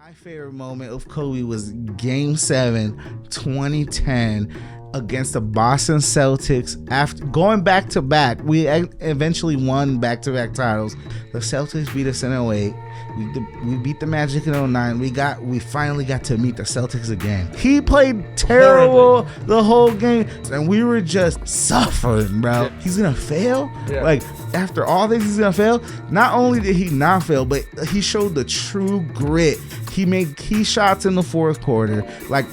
My favorite moment of Kobe was Game 7, 2010, against the Boston Celtics. After going back to back, we eventually won back-to-back titles. The Celtics beat us in 08. We beat the Magic in 09. We finally got to meet the Celtics again. He played terrible the whole game, and we were just suffering, bro. Yeah. He's gonna fail? Yeah. Like, after all this, he's gonna fail? Not only did he not fail, but he showed the true grit. He made key shots in the fourth quarter, like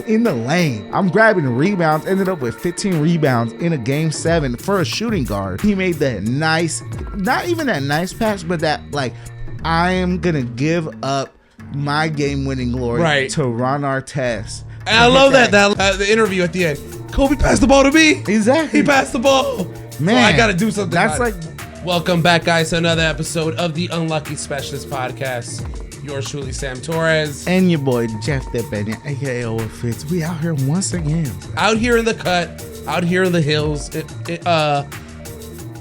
in the lane. I'm grabbing rebounds, ended up with 15 rebounds in a Game 7 for a shooting guard. He made that nice, not even that nice pass, but that, like, I am going to give up my game-winning glory to Ron Artest. And I love that the interview at the end. Kobe passed the ball to me. Exactly. He passed the ball. Man, so I got to do something. That's like... Welcome back, guys, to another episode of the Unlucky Specialist Podcast. Yours truly, Sam Torres. And your boy, Jeff Depena, a.k.a. Owen Fitz. We out here once again. Out here in the cut. Out here in the hills.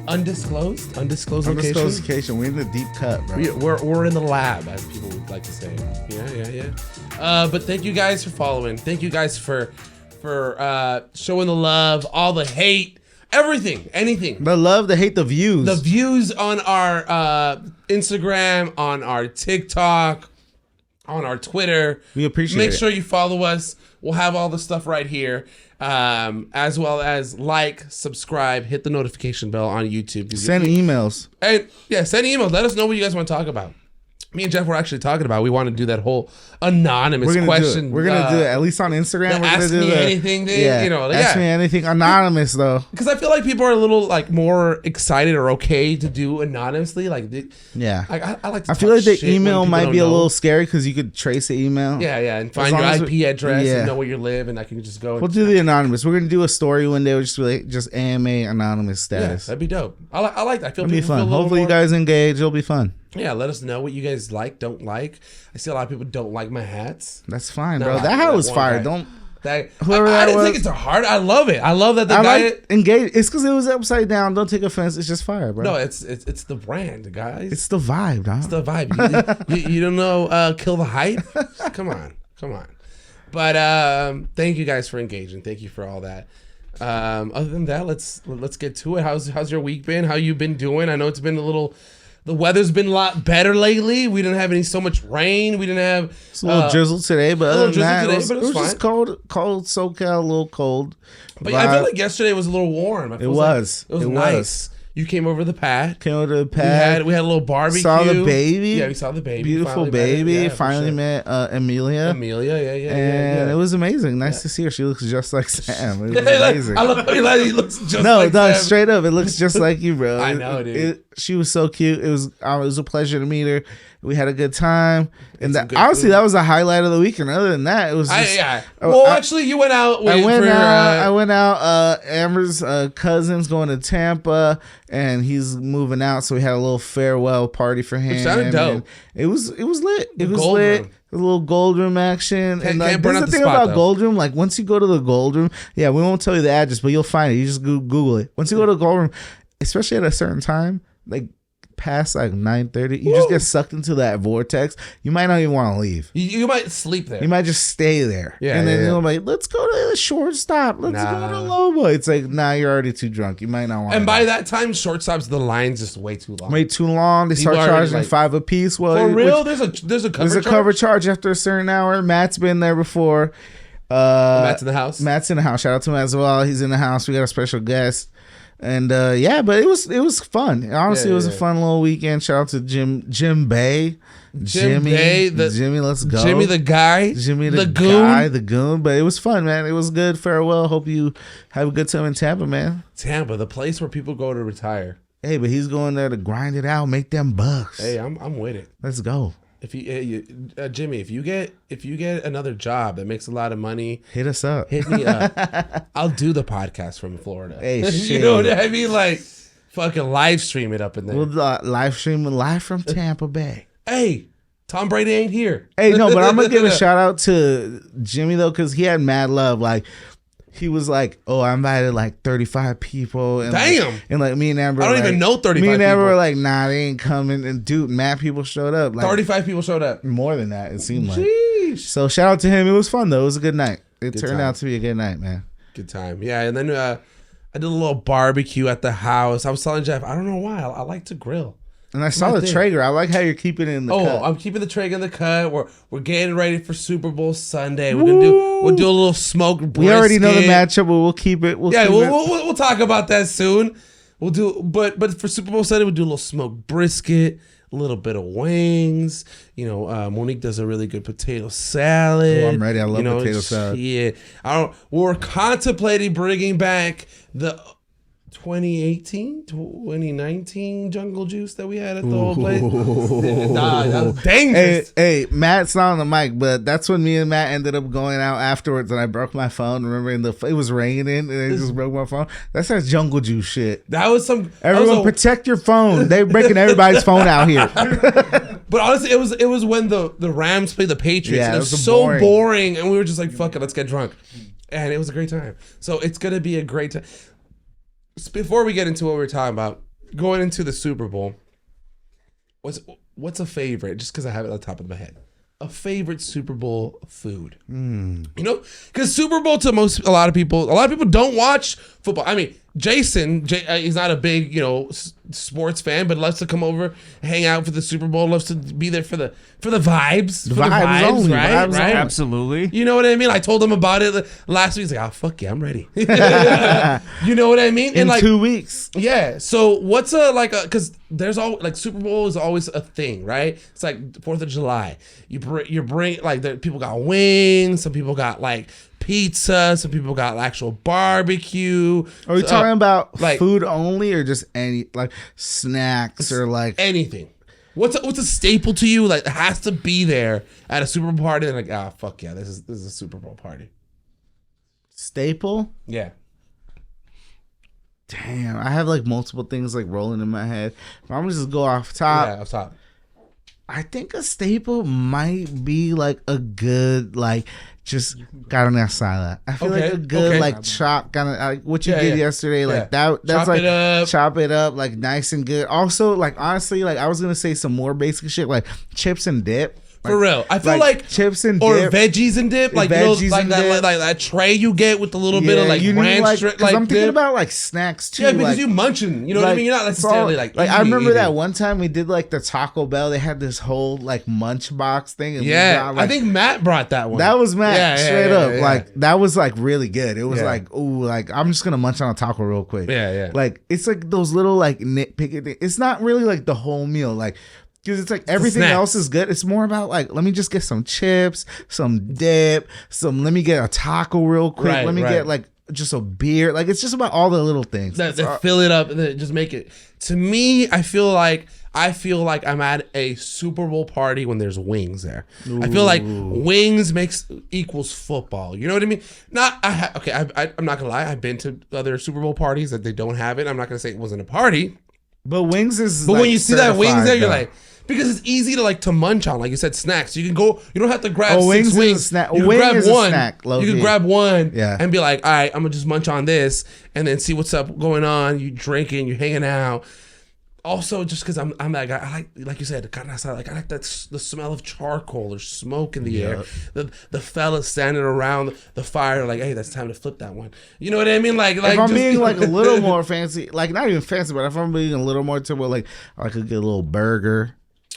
Undisclosed location. We're in the deep cut, bro. We're in the lab, as people would like to say. Yeah. But thank you guys for following. Thank you guys for showing the love, all the hate, everything, anything. The love, the hate, the views. The views on our Instagram, on our TikTok, on our Twitter. We appreciate it. Make sure you follow us. We'll have all the stuff right here. As well as like, subscribe, hit the notification bell on YouTube. Send emails. And send emails. Let us know what you guys want to talk about. Me and Jeff were actually talking about. We want to do that whole anonymous question. We're gonna do it at least on Instagram. We're ask gonna do me anything thing. Yeah, ask me anything anonymous though. Because I feel like people are a little like more excited or okay to do anonymously. Like I like. I feel like the email might be a little scary because you could trace the email. Yeah, and find your IP address and know where you live, and I can just go. We'll do the anonymous. We're gonna do a story one day. We'll just be like just AMA anonymous status. Yeah, that'd be dope. I like that. I feel it'll be fun. Hopefully you guys engage. It'll be fun. Yeah, let us know what you guys like, don't like. I see a lot of people don't like my hats. That's fine, bro. That hat was fire. I didn't take it to heart. I love it. I love that the guy engaged. It's because it was upside down. Don't take offense. It's just fire, bro. No, it's the brand, guys. It's the vibe, dog. It's the vibe. you don't know kill the hype? Come on. But thank you guys for engaging. Thank you for all that. Other than that, let's get to it. How's your week been? How you been doing? I know it's been the weather's been a lot better lately. We didn't have so much rain. We didn't have... It's a little drizzle today, but other than that, it was fine. just cold SoCal, a little cold. But I feel like yesterday was a little warm. It was nice. You came over to the pad. We had a little barbecue. Saw the baby. Yeah, we saw the baby. Beautiful baby. Finally met Amelia. And it was amazing. Nice to see her. She looks just like Sam. It was amazing. I love how he looks just like Sam. No, straight up. It looks just like you, bro. I know, dude. She was so cute. It was a pleasure to meat her. We had a good time. And honestly, that was the highlight of the weekend. Other than that, it was just... actually, you went out. I went out. Amber's cousin's going to Tampa, and he's moving out, so we had a little farewell party for him. Which sounded dope. It was lit. It was lit. A little Gold Room action. Can't and burn the thing about Gold Room, like once you go to the Gold Room, we won't tell you the address, but you'll find it. You just Google it. Once you go to the Gold Room, especially at a certain time, like past like 9:30, you just get sucked into that vortex. You might not even want to leave. You might sleep there. You might just stay there. And then you're like, let's go to the shortstop. Let's go to Lobo. It's like, you're already too drunk. You might not want to. And by that time, shortstops, the line's just way too long. They start charging $5 a piece. Well, for real? There's a cover charge after a certain hour. Matt's been there before. Matt's in the house. Shout out to Matt as well. He's in the house. We got a special guest. And but it was fun. Honestly, it was a fun little weekend. Shout out to Jim Bay. Jimmy, let's go. Jimmy the guy. Jimmy the guy, the goon. But it was fun, man. It was good. Farewell. Hope you have a good time in Tampa, man. Tampa, the place where people go to retire. Hey, but he's going there to grind it out, make them bucks. Hey, I'm with it. Let's go. If Jimmy, if you get another job that makes a lot of money, hit us up. Hit me up. I'll do the podcast from Florida. Hey, shit. You know what I mean? Like, fucking live stream it up in there. We'll live stream live from Tampa Bay. Hey, Tom Brady ain't here. Hey, no, but I'm gonna give a shout out to Jimmy though, because he had mad love. Like, he was like, "Oh, I invited like 35 people." And Damn. Like, and like me and Amber, I don't even know 35 Me and Amber people. were like, "Nah, they ain't coming." And dude, mad people showed up. Like 35 people showed up. more than that, it seemed like. Sheesh. So shout out to him. It was fun though. It was a good night. It Good turned time. out to be a good night, man. Good time. Yeah, and then I did a little barbecue at the house. I was telling Jeff, I don't know why. I like to grill. And I saw the Traeger. I like how you're keeping it in the cut. I'm keeping the Traeger in the cut. We're getting ready for Super Bowl Sunday. We'll do a little smoked brisket. We already know the matchup, but we'll keep it. We'll talk about that soon. We'll do, but for Super Bowl Sunday, we'll do a little smoked brisket, a little bit of wings. You know, Monique does a really good potato salad. Oh, I'm ready. I love potato salad. Yeah, we're contemplating bringing back the 2019 Jungle Juice that we had at the whole place. Nah, that was dangerous. Hey, Matt's not on the mic, but that's when me and Matt ended up going out afterwards, and I broke my phone. Remember, it was raining, and I just broke my phone. That's that Jungle Juice shit. That was some. Everyone, protect your phone. They're breaking everybody's phone out here. But honestly, it was when the Rams played the Patriots. Yeah, and it was so boring, and we were just like, "Fuck it, let's get drunk," and it was a great time. So it's gonna be a great time. Before we get into what we were talking about, going into the Super Bowl, what's a favorite? Just because I have it on the top of my head, a favorite Super Bowl food. You know, because Super Bowl to a lot of people don't watch football. I mean, Jason, he's not a big sports fan, but loves to come over, hang out for the Super Bowl. Loves to be there for the vibes, Vibes, right? Absolutely. You know what I mean? I told him about it last week. He's like, "Oh fuck yeah, I'm ready." You know what I mean? In like 2 weeks. Yeah. So what's because there's always like Super Bowl is always a thing, right? It's like 4th of July. You bring like people got wings, some people got like pizza, some people got actual barbecue. Are we talking about like food only, or just any like snacks or like anything? What's a staple to you? Like it has to be there at a Super Bowl party. And like, fuck yeah, this is a Super Bowl party. Staple? Yeah. Damn, I have like multiple things like rolling in my head. I'm gonna just go off top. Yeah, off top. I think a staple might be like a good like just carne asada. I feel like a good like chop kind of like what you did yesterday, like that's chop like chop it up like nice and good. Also, like honestly, like I was gonna say some more basic shit like chips and dip. For real, I feel like chips and or dip, veggies and dip, like veggies like that, like that tray you get with a little bit of like ranch. Like I'm thinking about like snacks too. Yeah, because like, you munching. You know what I mean? You're not necessarily like. I remember that one time we did like the Taco Bell. They had this whole like munch box thing. And got, I think Matt brought that one. That was Matt, straight up. Yeah. Like that was like really good. It was like, ooh, like I'm just gonna munch on a taco real quick. Yeah. Like it's like those little like nitpicky things. It's not really like the whole meal. Like. Because it's like everything else is good. It's more about like, let me just get some chips, some dip, let me get a taco real quick. Let me get like just a beer. Like it's just about all the little things. That fill it up and then just make it. To me, I feel like I'm at a Super Bowl party when there's wings there. Ooh. I feel like wings equals football. You know what I mean? I'm not gonna lie. I've been to other Super Bowl parties that they don't have it. I'm not gonna say it wasn't a party. But wings is. But like when you see that wings there, you're like. Because it's easy to munch on, like you said, snacks. You can go. You don't have to grab 6 wings. You can grab one. You can grab one and be like, all right, I'm gonna just munch on this, and then see what's up going on. You drinking, you hanging out. Also, just because I'm that guy, I like you said, the carne asada. Like I like the smell of charcoal or smoke in the air. The fellas standing around the fire, like, hey, that's time to flip that one. You know what I mean? Like if I'm being like a little more fancy, like not even fancy, but if I'm being a little more to like I could get a little burger.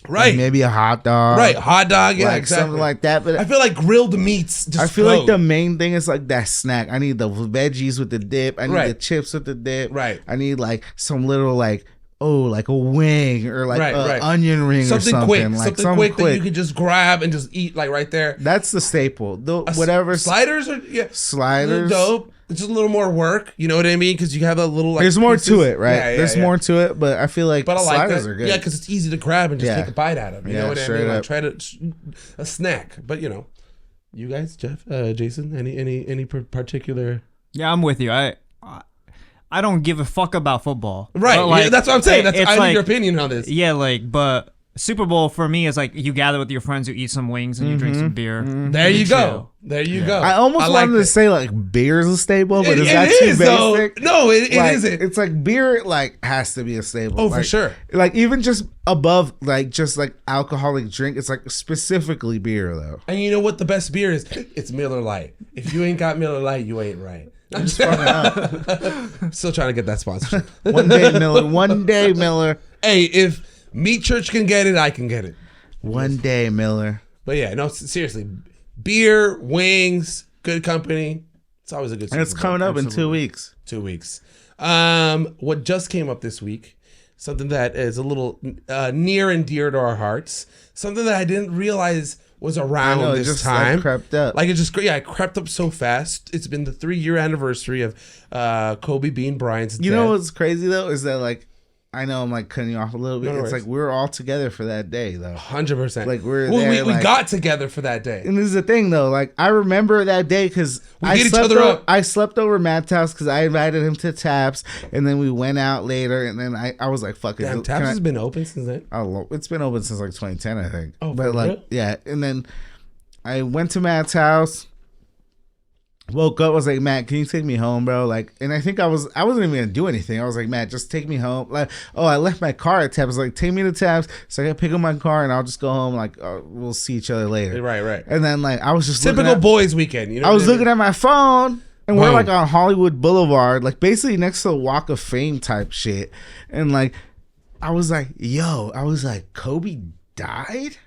Right, like maybe a hot dog. Right, hot dog, yeah, like exactly. something like that. But I feel like grilled meats. I feel like the main thing is like that snack. I need the veggies with the dip. I need the chips with the dip. Right. I need like some little like like a wing or like an onion ring something or something. Quick, like something quick that you can just grab and just eat like right there. That's the staple. Whatever sliders are sliders dope. It's just a little more work, you know what I mean? Because you have a little like. There's more to it, right? There's more to it, but I feel like I sliders like are good. Yeah, because it's easy to grab and just take a bite out of. You know what I mean? Like try a snack, but you guys, Jeff, Jason, any particular? Yeah, I'm with you. I don't give a fuck about football. Right. Like, that's what I'm saying. I need your opinion on this. Yeah, but Super Bowl for me is like you gather with your friends, you eat some wings, and you drink some beer. There you go. There you go. I almost wanted to say like beer is a staple, but is that too basic? Though. No, it like, isn't. It's like beer like has to be a staple. Oh, like, for sure. Like even just above like just like alcoholic drink, it's like specifically beer though. And you know what the best beer is? It's Miller Lite. If you ain't got Miller Lite, you ain't right. I'm just still trying to get that sponsorship. One day Miller. Hey, if Meat Church can get it, I can get it. One day Miller. But yeah, no, seriously. Beer, wings, good company. It's always a good And it's coming up in 2 weeks. 2 weeks. What just came up this week, something that is a little near and dear to our hearts, something that I didn't realize was around this just, time. Like, crept up. Like it crept up so fast. It's been the 3-year anniversary of Kobe Bean Bryant's death. You know what's crazy though is that like I know I'm like cutting you off a little bit. No It's worries. like we were all together for that day though. 100%. Like we're well, there, we like, got together for that day. And this is the thing though, like I remember that day because I hit each other up. I slept over Matt's house because I invited him to Taps, and then we went out later, and then I was like, "Fuck it." Damn, Taps has been open since then. It's been open since like 2010, I think. Oh, but for like real? yeah, and then I went to Matt's house. Woke up, was like, Matt, can you take me home, bro? Like, and I think I wasn't even gonna do anything. I was like, Matt, just take me home. Like, oh, I left my car at Taps. I was like, take me to Taps, so I can pick up my car and I'll just go home. Like, we'll see each other later. Right. And then like I was just Typical boys' weekend. You know, I was looking at my phone, and we're Boom. like on Hollywood Boulevard, like basically next to the Walk of Fame type shit. And like, I was like, Kobe died?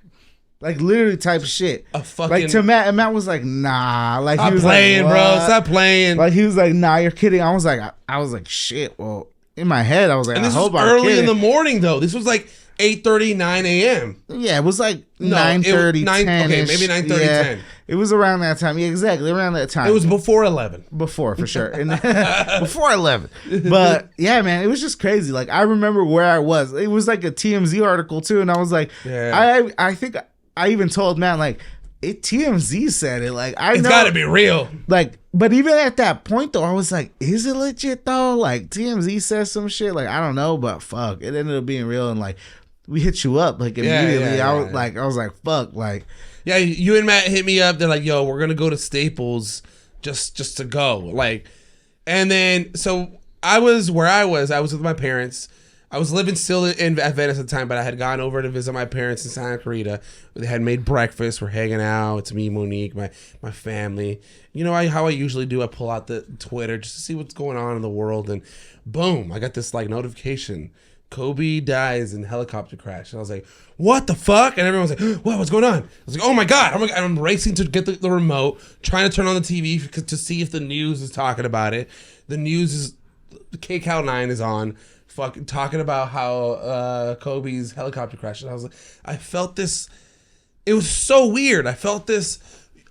Like literally type shit. A fucking like to Matt, and Matt was like, nah. Like Stop he was playing, like, bro. "What?" Stop playing. Like he was like, nah, you're kidding. I was like, shit. Well, in my head, I was like, and this I was hope I'm early kidding. in the morning, though. This was like 8:30, 9 a.m. Yeah, it was like No, 9:30, 9 10. okay, maybe 9:30, 10. It was around that time. Yeah, exactly around that time. It was before 11. Before, for sure. And before 11. But yeah, man, it was just crazy. Like I remember where I was. It was like a TMZ article too, and I was like, Yeah. I think I even told Matt like TMZ said it. Like I It's know, got to be real. like, but even at that point though, I was like, is it legit though? Like TMZ says some shit. Like I don't know, but fuck, it ended up being real. And like we hit you up like immediately. Yeah, I was like, fuck, like. Yeah, you and Matt hit me up. They're like, "Yo, we're gonna go to Staples just to go." Like, and then so I was where I was with my parents. I was living still at Venice at the time, but I had gone over to visit my parents in Santa Clarita. They had made breakfast. We're hanging out. It's me, Monique, my family. You know how I usually do. I pull out the Twitter just to see what's going on in the world, and boom, I got this like notification. Kobe dies in helicopter crash. And I was like, what the fuck? And everyone was like, what's going on? I was like, oh my God. I'm racing to get the remote, trying to turn on the TV to see if the news is talking about it. The news is, KCAL 9 is on, fucking talking about how Kobe's helicopter crashed. And I was like, I felt this, it was so weird. I felt this,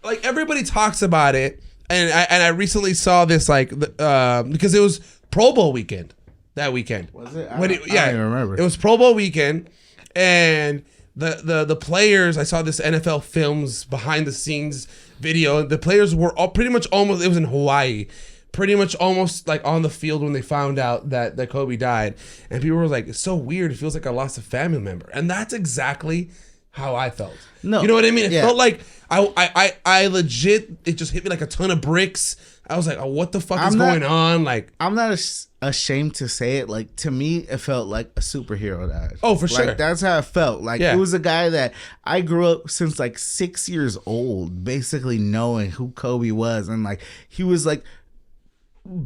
like everybody talks about it. And I recently saw this like, because it was Pro Bowl weekend. That weekend. Was it? I don't even remember. It was Pro Bowl weekend, and the players. I saw this NFL Films behind the scenes video. The players were all pretty much almost. It was in Hawaii, pretty much almost like on the field when they found out that Kobe died, and people were like, "It's so weird. It feels like I lost a family member," and that's exactly how I felt. No, you know what I mean? It yeah. felt like I legit. It just hit me like a ton of bricks. I was like, oh, what the fuck is going on? Like, I'm not ashamed to say it. Like, to me, it felt like a superhero died. Oh, for sure. Like, that's how it felt. Like, Yeah. it was a guy that I grew up since like 6 years old, basically knowing who Kobe was. And like, he was like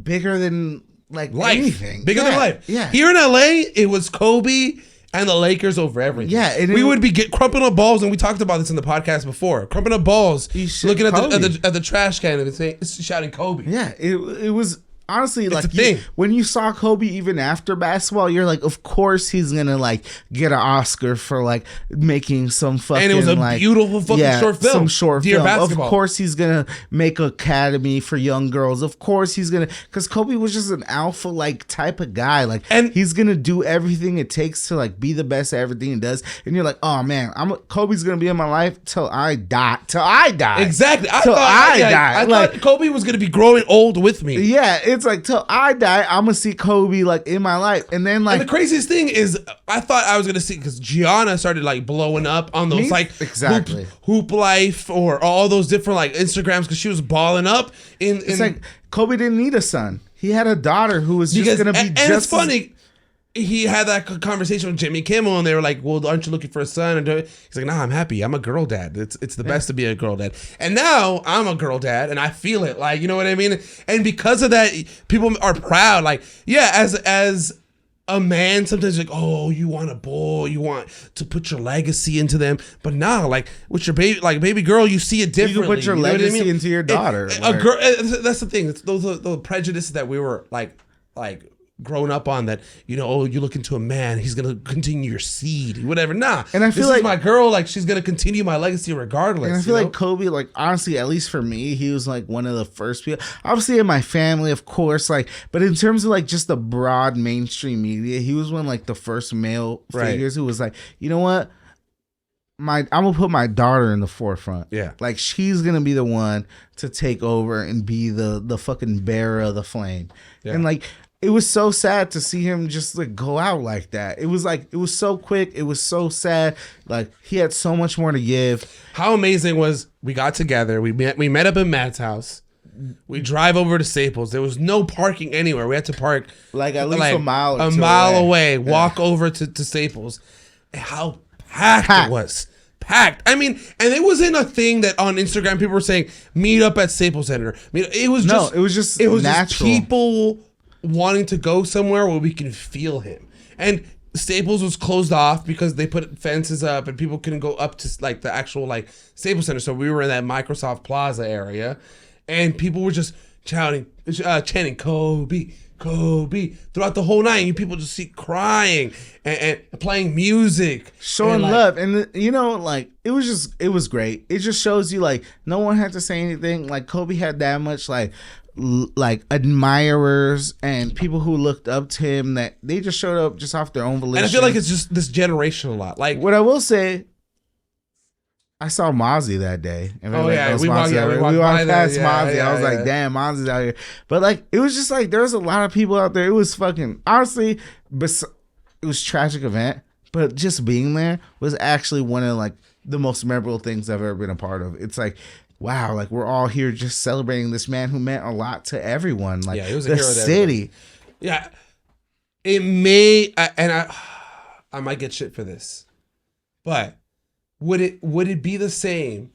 bigger than like life. anything. Bigger than life. Yeah. Here in LA, it was Kobe and the Lakers over everything. Yeah, and we it- would be crumping up balls, and we talked about this in the podcast before. Crumping up balls, You should looking at Kobe. the trash can and saying, shouting Kobe. Yeah, it was honestly like a thing. when you saw Kobe even after basketball, you're like, of course he's gonna like get an Oscar for like making some fucking And it was a like, beautiful fucking short film. some short Dear film. Basketball. Of course he's gonna make an academy for young girls. Of course he's gonna, because Kobe was just an alpha like type of guy. Like, And- he's gonna do everything it takes to like be the best at everything he does. And you're like, oh man, Kobe's gonna be in my life till I die. Till I die. Exactly. I Till thought I I die. thought Kobe was going to be growing old with me. Yeah, it's like till I die, I'm gonna see Kobe like in my life, and then like And the craziest thing is, I thought I was gonna see because Gianna started like blowing up on those like exactly hoop life or all those different like Instagrams because she was balling up in. It's like Kobe didn't need a son; he had a daughter who was just gonna be and just. It's funny. He had that conversation with Jimmy Kimmel, and they were like, "Well, aren't you looking for a son?" And he's like, "Nah, I'm happy. I'm a girl dad. It's the best to be a girl dad." And now I'm a girl dad, and I feel it. Like, you know what I mean? And because of that, people are proud. Like, yeah, as a man, sometimes like, oh, you want a boy, you want to put your legacy into them, but now, like with your baby girl, you see it differently. You can put your legacy into your daughter. A girl. That's the thing. It's those are the prejudices that we were like grown up on, that, you know, oh, you look into a man, he's gonna continue your seed, whatever. Nah, and I feel this like is my girl, like she's gonna continue my legacy regardless. And I feel like Kobe, like honestly, at least for me, he was like one of the first people. Obviously, in my family, of course, like, but in terms of like just the broad mainstream media, he was one of like the first male figures who was like, you know what, I'm gonna put my daughter in the forefront. Yeah, like she's gonna be the one to take over and be the fucking bearer of the flame. Yeah. And like, it was so sad to see him just like go out like that. It was like, it was so quick. It was so sad. Like he had so much more to give. How amazing was, we got together. We met up at Matt's house. We drive over to Staples. There was no parking anywhere. We had to park like at least a mile away. Walk over to Staples. And how packed it was. Packed. I mean, and it wasn't a thing that on Instagram people were saying, meet up at Staples Center. I mean, it was just people wanting to go somewhere where we can feel him. And Staples was closed off because they put fences up and people couldn't go up to like the actual like Staples Center. So we were in that Microsoft Plaza area, and people were just chanting Kobe, Kobe throughout the whole night. And you people just see crying and playing music, showing love. And you know, like it was great. It just shows you like no one had to say anything. Like Kobe had that much like admirers and people who looked up to him that they just showed up just off their own volition. And I feel like it's just this generation a lot. Like, what I will say, I saw Mozzie that day. Oh yeah, we walked past Mozzie. I was like, damn, Mozzie's out here. But like, it was just like there was a lot of people out there. It was fucking honestly, it was a tragic event, but just being there was actually one of like the most memorable things I've ever been a part of. It's like, wow, like we're all here just celebrating this man who meant a lot to everyone. Like, yeah, he was a the hero city. Yeah, it may, and I might get shit for this, but would it be the same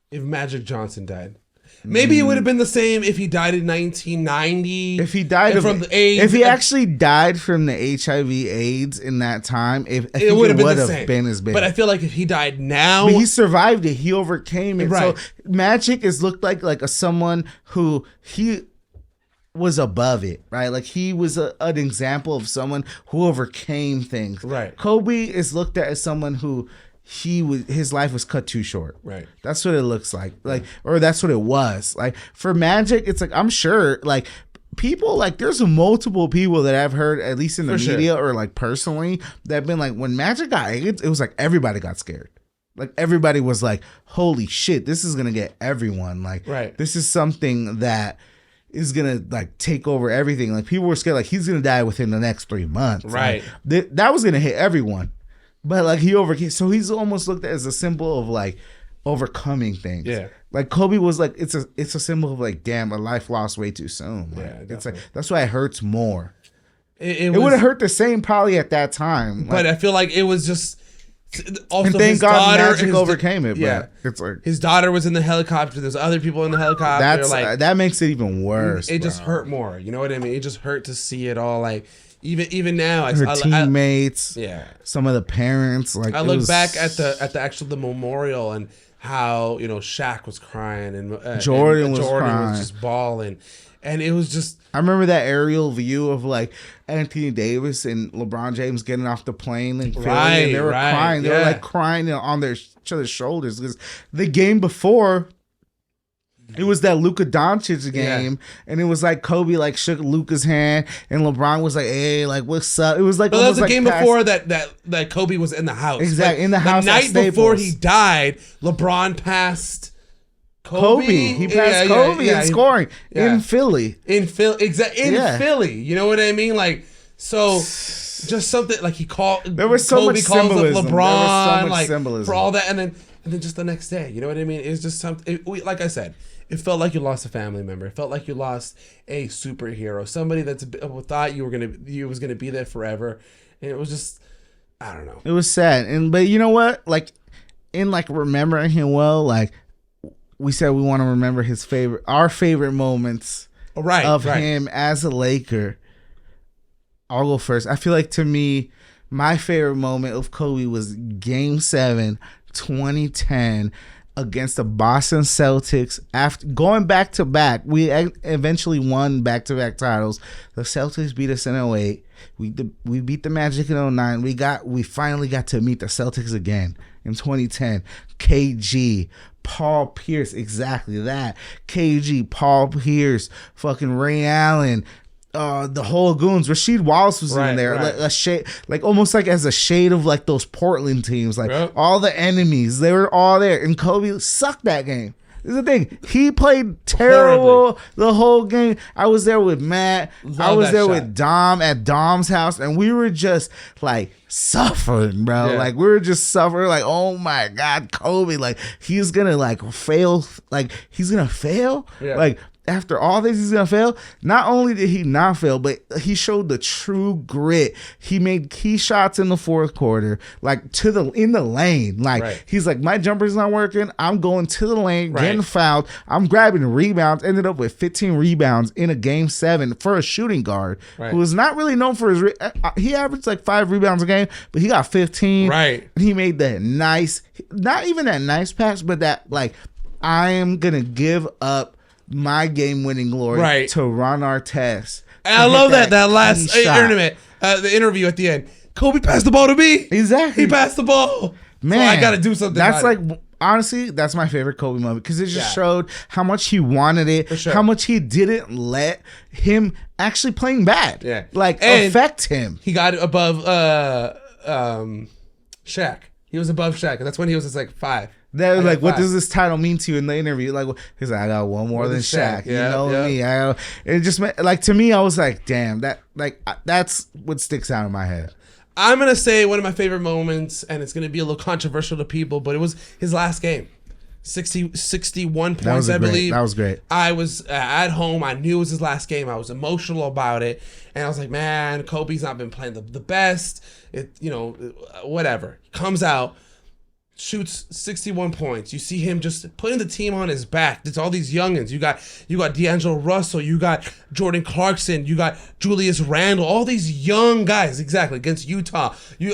if Magic Johnson died? Maybe it would have been the same if he died in 1990. If he died from the AIDS. If he actually died from the HIV/AIDS in that time, it would have been as big. But I feel like if he died now, but he survived it. He overcame it. Right. So Magic is looked like someone who he was above it, right? Like he was an example of someone who overcame things. Right. Kobe is looked at as someone who his life was cut too short. Right. That's what it looks like. Like, or that's what it was. Like for Magic, it's like, I'm sure like people, like there's multiple people that I've heard, at least in the media or like personally, that have been like, when Magic got AIDS, it was like everybody got scared. Like everybody was like, holy shit, this is gonna get everyone. Like, this is something that is gonna like take over everything. Like people were scared, like he's gonna die within the next 3 months. Right. Like, that was gonna hit everyone. But like he overcame, so he's almost looked at as a symbol of like overcoming things. Yeah. Like Kobe was like, it's a symbol of like, damn, a life lost way too soon. Like, Yeah, it's like that's why it hurts more. It would have hurt the same probably at that time. But I feel like it was just also, and thank his God daughter, Magic overcame it. Yeah, but it's like his daughter was in the helicopter. There's other people in the helicopter. That makes it even worse. It just hurt more. You know what I mean? It just hurt to see it all. Like even now, her teammates, some of the parents. Like I look back at the memorial and how, you know, Shaq was crying and Jordan was just bawling, and it was just. I remember that aerial view of like Anthony Davis and LeBron James getting off the plane and and they were crying. They were like crying on each other's shoulders because the game before. It was that Luka Doncic game, and it was like Kobe like shook Luka's hand, and LeBron was like, "Hey, like what's up?" It was like, but that was the game before that Kobe was in the house. Exactly, like, in the house. The night before he died, LeBron passed Kobe. He passed Kobe in scoring in Philly. In Philly. You know what I mean? Like, so just something like he called. There was so Kobe much calls symbolism. up LeBron, There was so much like symbolism for all that, and then just the next day. You know what I mean? It's just something. Like I said, it felt like you lost a family member. It felt like you lost a superhero, somebody that's thought you was gonna be there forever, and it was just, I don't know. It was sad, but you know what? Like, in like remembering him well, like we said, we want to remember our favorite moments of him as a Laker. I'll go first. I feel like, to me, my favorite moment of Kobe was Game 7, 2010, against the Boston Celtics. After going back to back, we eventually won back-to-back titles. The Celtics beat us in 08. We beat the Magic in 09. We finally got to meet the Celtics again in 2010. KG, Paul Pierce, exactly that. KG, Paul Pierce, fucking Ray Allen, the whole goons. Rasheed Wallace was in there, like a shade, like almost like as a shade of like those Portland teams, like all the enemies. They were all there, and Kobe sucked that game. This is the thing. He played terrible the whole game. I was there with Matt. I was there with Dom at Dom's house, and we were just like suffering, bro. Yeah. Like, we were just suffering. Like, oh my God, Kobe. Like, he's gonna like fail. Like, he's gonna fail. Yeah. Like, after all this, he's gonna fail. Not only did he not fail, but he showed the true grit. He made key shots in the fourth quarter, like in the lane. Like, he's like, my jumper's not working. I'm going to the lane, getting fouled. I'm grabbing rebounds. Ended up with 15 rebounds in a Game 7 for a shooting guard who was not really known for his. He averaged like 5 rebounds a game, but he got 15. Right. And he made that nice, not even that nice pass, but that like, I am gonna give up my game-winning glory to Ron Artest. And I love that last tournament, the interview at the end. Kobe passed the ball to me. Exactly. He passed the ball. Man, so I got to do something. That's like, honestly, that's my favorite Kobe moment, because it just showed how much he wanted it, how much he didn't let him actually playing bad, affect him. He got above Shaq. He was above Shaq, and that's when he was just like 5. That was like, what does this title mean to you in the interview? Like, he's like, I got one more than Shaq. You know me. It just meant, like, to me, I was like, damn, that's what sticks out in my head. I'm gonna say one of my favorite moments, and it's gonna be a little controversial to people, but it was his last game. 61 points, I believe. That was great. I was at home. I knew it was his last game. I was emotional about it, and I was like, man, Kobe's not been playing the best. Whatever. Comes out, shoots 61 points. You see him just putting the team on his back. There's all these youngins. You got D'Angelo Russell. You got Jordan Clarkson. You got Julius Randle. All these young guys, exactly, against Utah. You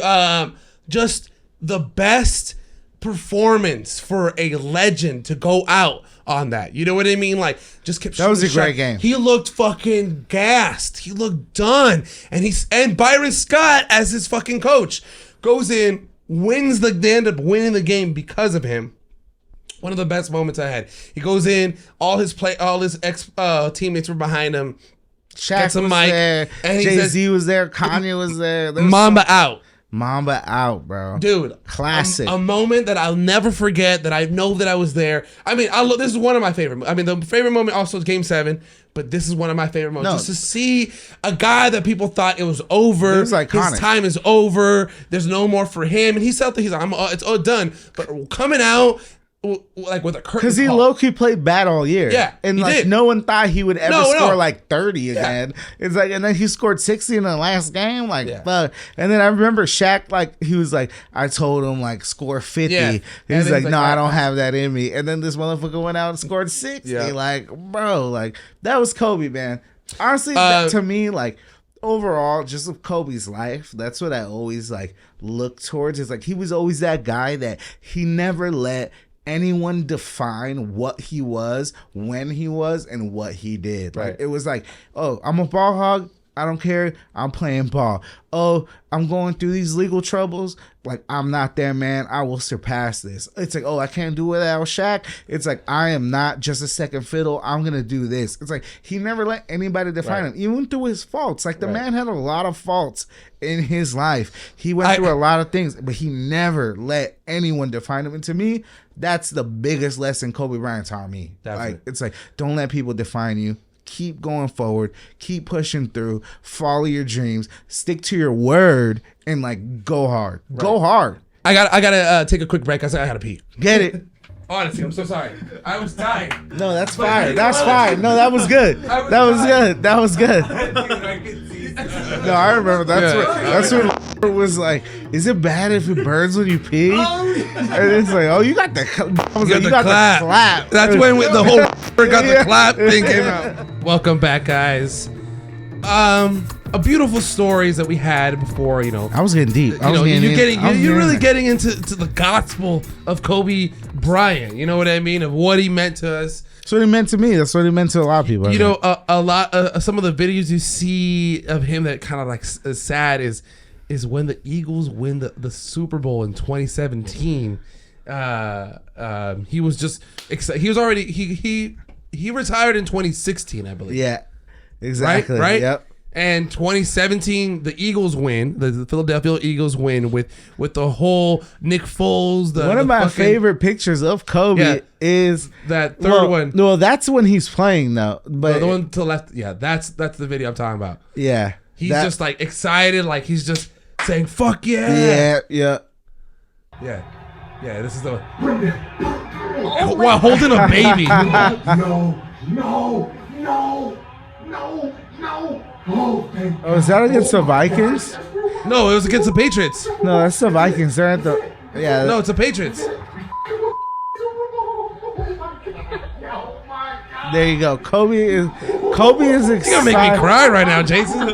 just the best performance for a legend to go out on that. You know what I mean? Like, just kept. That was a great game. He looked fucking gassed. He looked done. And Byron Scott as his fucking coach goes in. They end up winning the game because of him. One of the best moments I had. He goes in, all his ex teammates were behind him. Shaq was there, and Jay-Z was there, Kanye was there. Mamba out. Mamba out, bro. Dude. Classic. A moment that I'll never forget, that I know that I was there. I mean, this is one of my favorite. I mean, the favorite moment also is Game 7, but this is one of my favorite moments. Just to see a guy that people thought it was over. His time is over. There's no more for him. And he's out there. He's like, it's all done. But coming out, like with a curtain, because he low-key played bad all year. Yeah, and like no one thought he would ever score like 30 again. It's like, and then he scored 60 in the last game. Like, fuck. And then I remember Shaq, like, he was like, I told him like score 50. Yeah. He's like, no, I don't have that in me. And then this motherfucker went out and scored 60. Yeah. Like, bro, like, that was Kobe, man. Honestly, to me, like, overall, just of Kobe's life, that's what I always like look towards. Is like, he was always that guy that he never let anyone define what he was, when he was, and what he did. Like, it was like, oh, I'm a ball hog. I don't care. I'm playing ball. Oh, I'm going through these legal troubles. Like, I'm not there, man. I will surpass this. It's like, oh, I can't do it without Shaq. It's like, I am not just a second fiddle. I'm going to do this. It's like, he never let anybody define him, even through his faults. Like, the man had a lot of faults in his life. He went through a lot of things, but he never let anyone define him. And to me, that's the biggest lesson Kobe Bryant taught me. Definitely. Like, it's like, don't let people define you. Keep going forward. Keep pushing through. Follow your dreams. Stick to your word and like go hard. Right. Go hard. I gotta take a quick break. I gotta pee. Get it. Honestly, I'm so sorry. I was dying. No, that's fire. That's fire. No, that was good. That was good. That was good. No, I remember. That's what it was like. Is it bad if it burns when you pee? And it's like, oh, you got the clap. That's when the whole got the clap thing came out. Welcome back, guys. A beautiful stories that we had before. I was getting deep. You're really getting into the gospel of Kobe Bryant. You know what I mean? Of what he meant to us. That's what he meant to me. That's what he meant to a lot of people. A lot. Some of the videos you see of him that kind of like is sad is when the Eagles win the Super Bowl in 2017. He was just excited. He was already he retired in 2016, I believe. Yeah, exactly. Right. Yep. And 2017, the Eagles win. The Philadelphia Eagles win with the whole Nick Foles. One of my favorite pictures of Kobe is that third one. No, that's when he's playing though. But the one to the left, that's the video I'm talking about. Yeah, he's just like excited, like he's just saying "fuck yeah." Yeah. This is the while holding a baby. No. Oh, is that against the Vikings? No, it was against the Patriots. No, that's the Vikings. They're at the No, it's the Patriots. There you go. Kobe is excited. You're gonna make me cry right now, Jason.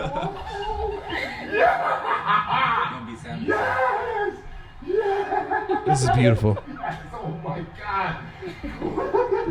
This is beautiful. Oh my God.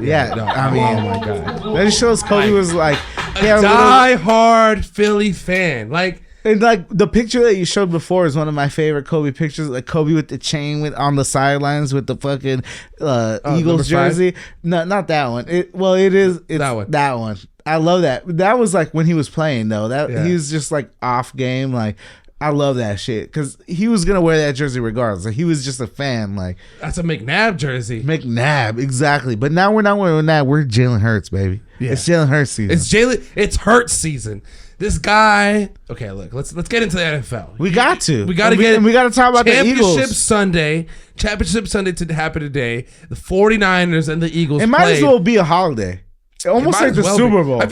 Yeah, no, I mean, oh my God. That just shows Kobe was like a die-hard Philly fan. Like, and like the picture that you showed before is one of my favorite Kobe pictures. Like Kobe with the chain on the sidelines with the fucking Eagles jersey. No, not that one. It's that one. That one. I love that. That was like when he was playing though. He was just like off game. Like, I love that shit because he was gonna wear that jersey regardless. Like, he was just a fan. Like, that's a McNabb jersey. McNabb, exactly. But now we're not wearing that. We're Jalen Hurts, baby. Yeah. It's Jalen Hurts season. It's Hurts season. This guy. Okay, look. Let's get into the NFL. We got to talk about the Eagles. Championship Sunday to happen today. The 49ers and the Eagles. It might as well be a holiday. Almost like the Super Bowl. I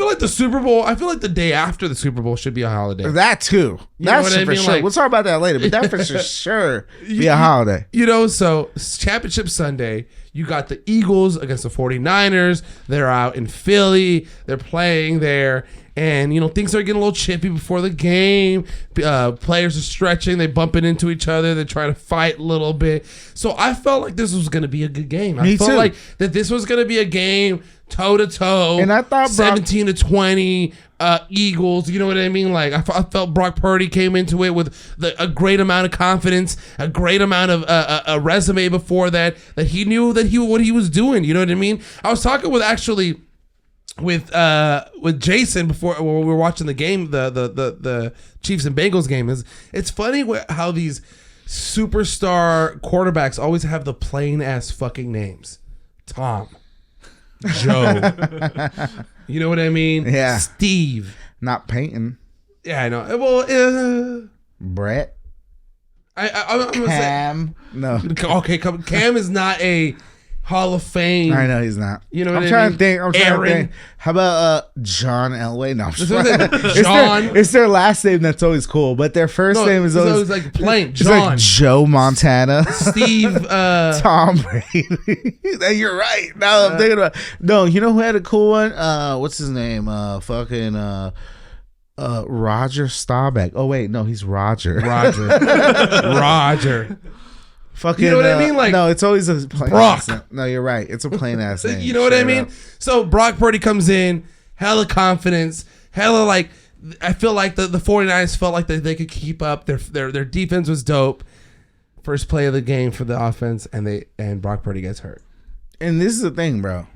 feel like the day after the Super Bowl should be a holiday. That too. That's for sure. Like, we'll talk about that later, but that for sure be a holiday. So Championship Sunday, you got the Eagles against the 49ers. They're out in Philly. They're playing there. And, things are getting a little chippy before the game. Players are stretching. They're bumping into each other. They're trying to fight a little bit. So I felt like this was going to be a good game. I felt like that this was going to be a game toe-to-toe. And I thought 17-20 Eagles. You know what I mean? Like, I felt Brock Purdy came into it with a great amount of confidence, a great amount of a resume before that he knew what he was doing. You know what I mean? I was talking with Jason before when we were watching the game, the Chiefs and Bengals game. It's funny how these superstar quarterbacks always have the plain ass fucking names. Tom, Joe, you know what I mean? Yeah. Steve, not Peyton. Yeah, I know. Well, Brett. I'm gonna Cam. No. Okay, Cam is not a Hall of Fame. I know he's not. You know what I'm trying to think. How about John Elway? No, John. It's their last name that's always cool, but their first name is always like plain. John. It's like Joe Montana, Steve, Tom Brady. You're right. Now I'm thinking about. No, you know who had a cool one? What's his name? Roger Staubach. Oh wait, no, he's Roger. Roger. Fucking, you know what I mean? Like, no, it's always a plain Brock. Ass. No, you're right. It's a plain ass name. You know what I mean? So Brock Purdy comes in, hella confidence, hella like I feel like the 49ers felt like they could keep up. Their defense was dope. First play of the game for the offense, and Brock Purdy gets hurt. And this is the thing, bro.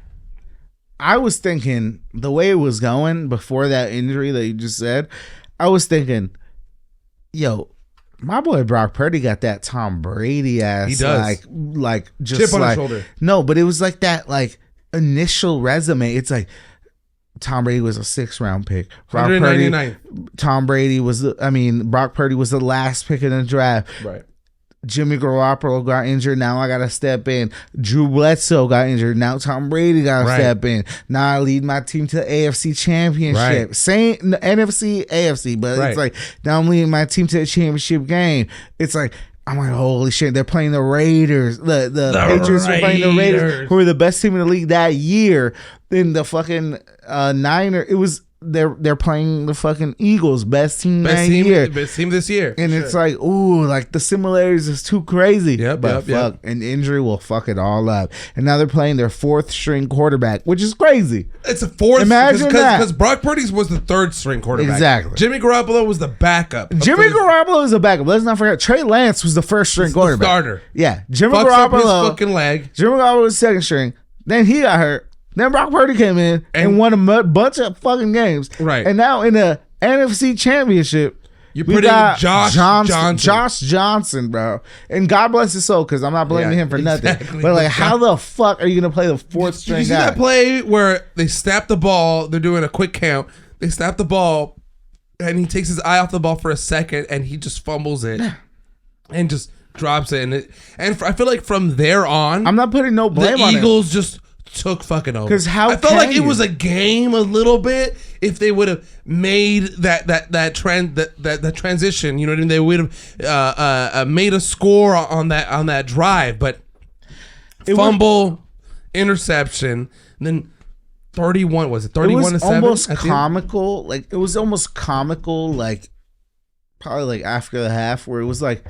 I was thinking the way it was going before that injury that you just said, I was thinking, yo, my boy Brock Purdy got that Tom Brady ass. He does. Like just chip on like, his shoulder. No, but it was like that like initial resume. It's like Tom Brady was a 6th round pick. Brock Purdy, Brock Purdy was the last pick in the draft. Right. Jimmy Garoppolo got injured. Now I got to step in. Drew Bledsoe got injured. Now Tom Brady got to step in. Now I lead my team to the AFC Championship. Right. Same NFC, AFC, but it's like now I'm leading my team to the championship game. It's like, I'm like, holy shit, they're playing the Raiders. The Patriots are playing the Raiders, who are the best team in the league that year. Then the fucking they're playing the fucking Eagles, best team this year. And it's like, ooh, like the similarities is too crazy. But an injury will fuck it all up. And now they're playing their 4th string quarterback, which is crazy. It's a 4th. Imagine that. Because Brock Purdy was the 3rd string quarterback. Exactly. Jimmy Garoppolo was the backup. Jimmy Garoppolo is a backup. Let's not forget, Trey Lance was the 1st string quarterback. Starter. Yeah. Jimmy Fucks up his Garoppolo. fucking leg. Jimmy Garoppolo was 2nd string. Then he got hurt. Then Brock Purdy came in and won a bunch of fucking games. Right. And now in the NFC Championship, you're putting Josh Johnson, bro. And God bless his soul, because I'm not blaming him for nothing. But like, how the fuck are you going to play the 4th string guy? Did you see that play where they snap the ball? They're doing a quick count. They snap the ball, and he takes his eye off the ball for a second, and he just fumbles it and just drops it. And I feel like from there on, I'm not putting no blame on the Eagles just took fucking over. Because I felt like it was a game a little bit if they would have made that transition. You know what I mean? They would have made a score on that drive, but fumble, interception, and then 31 was it 31 to 7? Almost comical. Like it was almost comical. Like probably like after the half where it was like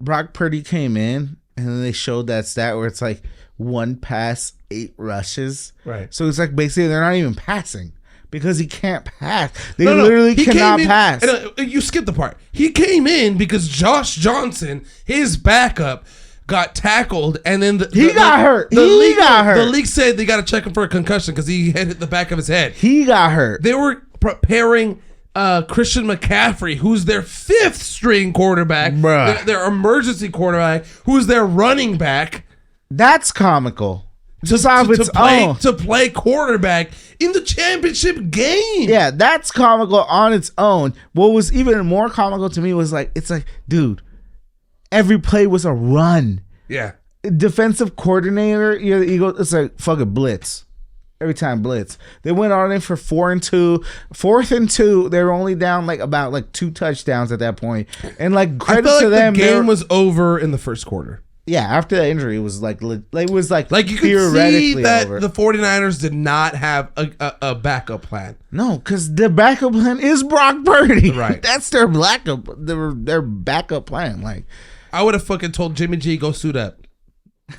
Brock Purdy came in and then they showed that stat where it's like 1 pass, 8 rushes. Right. So it's like basically they're not even passing because he can't pass. They literally cannot pass. And, you skipped the part. He came in because Josh Johnson, his backup, got tackled, and then he got hurt. The league said they got to check him for a concussion because he hit the back of his head. He got hurt. They were preparing Christian McCaffrey, who's their 5th string quarterback, their emergency quarterback, who's their running back. That's comical. To play quarterback in the championship game. Yeah, that's comical on its own. What was even more comical to me was like, it's like, dude, every play was a run. Yeah. Defensive coordinator, the Eagles, it's like fucking blitz. Every time blitz. They went on it for 4 and 2. 4th and 2. They were only down like about like 2 touchdowns at that point. And like credit to them. The game was over in the first quarter. Yeah, after the injury, it was like you could see that the 49ers did not have a backup plan. No, because the backup plan is Brock Purdy. Right. That's their backup. Their backup plan. Like, I would have fucking told Jimmy G, go suit up,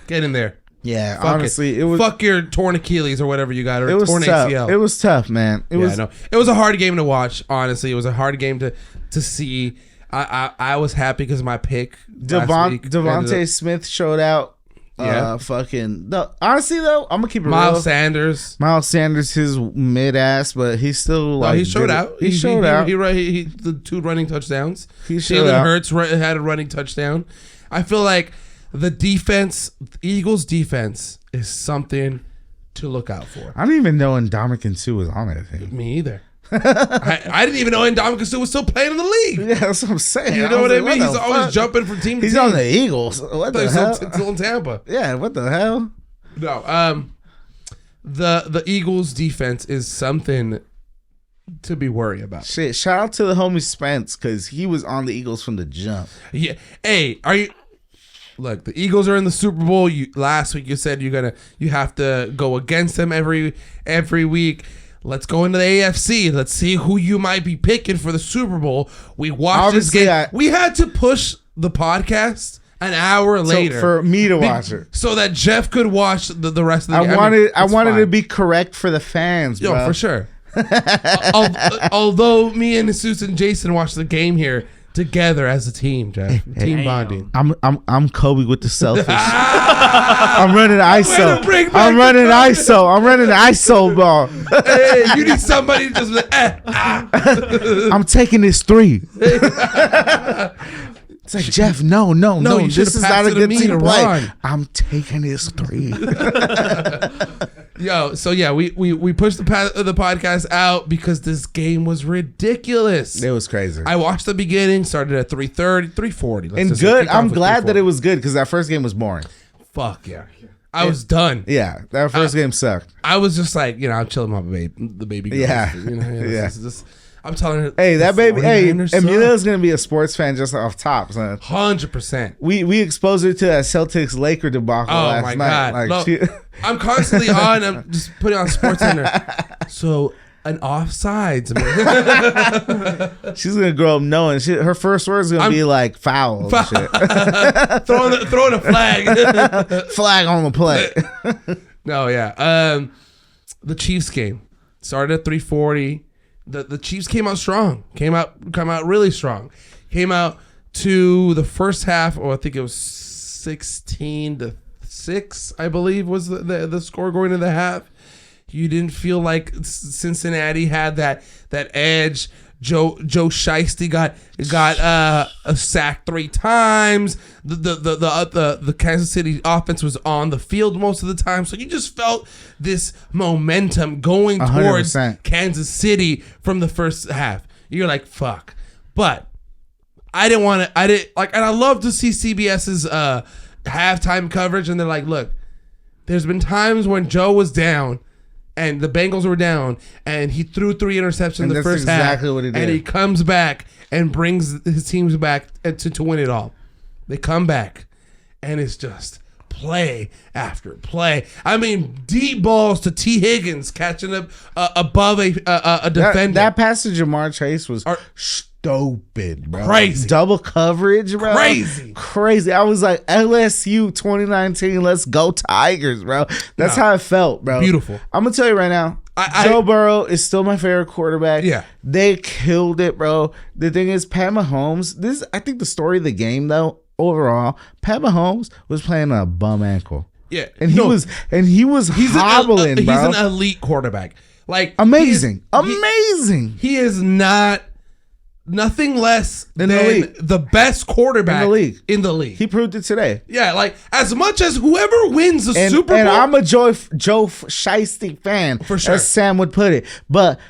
get in there. Yeah, honestly, it was fuck your torn Achilles or whatever you got, or it was torn tough. ACL. It was tough, man. It was a hard game to watch. Honestly, it was a hard game to see. I was happy because my pick Devontae Smith showed out. Honestly though, I'm gonna keep it Miles real. Miles Sanders, his mid ass, but he's still like he showed out. He showed out. He the 2 running touchdowns. Jalen Hurts had a running touchdown. I feel like the Eagles defense is something to look out for. I didn't even know Ndamukong Suh was on that thing. Me either. I didn't even know Ndamukong Suh was still playing in the league. Yeah, that's what I'm saying. You know what I mean? He's always jumping from team to team. He's on the Eagles. What the hell? Still in Tampa. Yeah, what the hell? No, the Eagles defense is something to be worried about. Shit, shout out to the homie Spence because he was on the Eagles from the jump. Yeah. Hey, look, the Eagles are in the Super Bowl. Last week you said you have to go against them every week. Let's go into the AFC. Let's see who you might be picking for the Super Bowl. We watched this game. We had to push the podcast an hour later for me to watch it, so that Jeff could watch the rest of the game. I wanted to be correct for the fans, bro. Yo, for sure. Although me and Jesus and Jason watched the game here together as a team, Jeff. Team bonding. I'm Kobe with the selfish. I'm running ISO. I'm running back ISO. I'm running ISO ball. Hey, you need somebody to just be like, I'm taking this 3. It's like, Jeff, no. you This should've is passed not it a to good me team to play. Ron. I'm taking this 3. Yo, so yeah, we pushed the podcast out because this game was ridiculous. It was crazy. I watched the beginning, started at 3:30, 3:40. Let's And just say good. kickoff I'm was glad that 3:40. it was good because that first game was boring. Fuck yeah. I was done. Yeah, that first game sucked. I was just like, I'm chilling with my the baby girl. Yeah. Yeah. I'm telling her. Hey, that baby. Hey, 49ers suck. Emilia's gonna be a sports fan just off top, son. 100%. We exposed her to that Celtics Laker debacle Oh last my night. god! Like, Look, I'm constantly on. I'm just putting on Sports Center. So an offsides. she's gonna grow up knowing. Her first word is gonna be like foul. And shit. throwing a flag. Flag on the play. No, yeah. The Chiefs game started at 3:40. The Chiefs came out strong. Came out really strong. Came out to the first half, or I think it was 16-6, I believe was the score going into the half. You didn't feel like Cincinnati had that edge. Joe Shiesty got a sack 3 times. The Kansas City offense was on the field most of the time, so you just felt this momentum going towards 100%. Kansas City from the first half. You're like, fuck. But and I love to see CBS's halftime coverage, and they're like, look, there's been times when Joe was down and the Bengals were down, and he threw 3 interceptions in the first half. Exactly what he did. And he comes back and brings his teams back to win it all. They come back, and it's just play after play. I mean, deep balls to T. Higgins catching up above a defender. That pass to Jamar Chase was stupid, bro. Crazy. Double coverage, bro. Crazy. I was like, LSU 2019, let's go Tigers, bro. That's how it felt, bro. Beautiful. I'm going to tell you right now, Joe Burrow is still my favorite quarterback. Yeah. They killed it, bro. The thing is, Pat Mahomes, I think the story of the game, though, overall, Pat Mahomes was playing on a bum ankle. Yeah. And he was hobbling, bro. He's an elite quarterback. Like amazing. He is nothing less than the the best quarterback in the league. He proved it today. Yeah, like as much as whoever wins the Super Bowl. And I'm a Joe Shiesty fan, for sure, as Sam would put it. But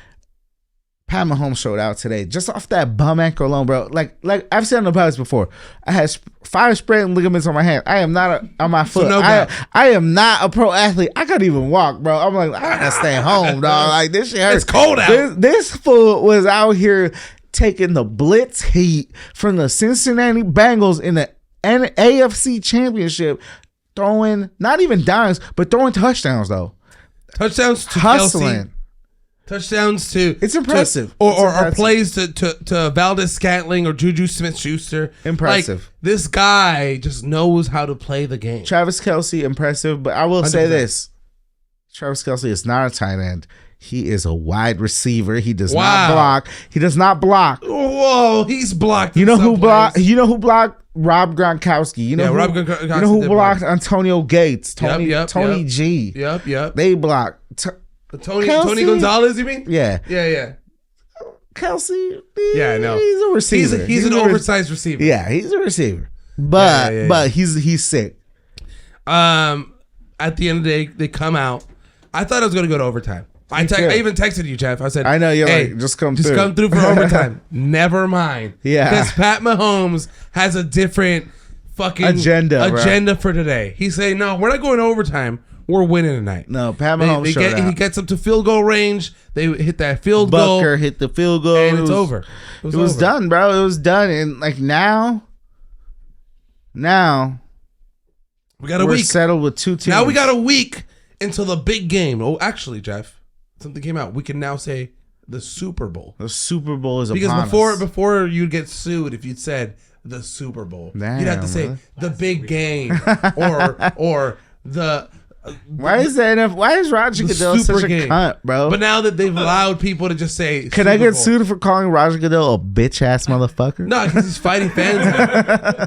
Pat Mahomes showed out today, just off that bum ankle alone, bro. Like I've said on the podcast before, I had 5 spreading ligaments on my hand. I am not on my foot. So I am not a pro athlete. I couldn't even walk, bro. I'm like, I gotta stay home, dog. Like this shit hurts. It's cold out. This fool was out here taking the blitz heat from the Cincinnati Bengals in the AFC Championship, throwing not even dimes, but throwing touchdowns though. Touchdowns to hustling. Kelsey. Touchdowns to it's impressive. Or plays to Valdez Scantling or Juju Smith-Schuster. Impressive. Like, this guy just knows how to play the game. Travis Kelce, impressive. But I will 100%. say this: Travis Kelce is not a tight end. He is a wide receiver. He does not block. He does not block. Whoa, he's blocked. You know who blocked? You know who blocked? Rob Gronkowski. You know Rob who, Gronkowski. You know who blocked Antonio Gates? Tony G. Yep. They blocked. Tony Gonzalez, you mean? Yeah. Kelsey. Yeah, no. He's a receiver. He's an oversized receiver. Yeah, he's a receiver. But he's sick. At the end of the day, they come out. I thought I was going to go to overtime. I even texted you, Jeff. I said, I know you're like, just come through for overtime. Never mind. Yeah. Because Pat Mahomes has a different fucking agenda for today. He's saying, no, we're not going to overtime. We're winning tonight. No, Pat Mahomes he gets up to field goal range. They hit that field goal. Butker hit the field goal. And it's over. It was done, bro. It was done. And like now we got a we're week. settled with 2 teams. Now we got a week until the big game. Oh, actually, Jeff, something came out. We can now say the Super Bowl. The Super Bowl is because upon us. before you'd get sued if you'd said the Super Bowl. Damn, you'd have to say really? the big game or the Why is Roger The Goodell super such a game. cunt, bro? But now that they've allowed people to just say, Can I Super get Bowl. sued for calling Roger Goodell a bitch ass motherfucker? No, because he's fighting fans now.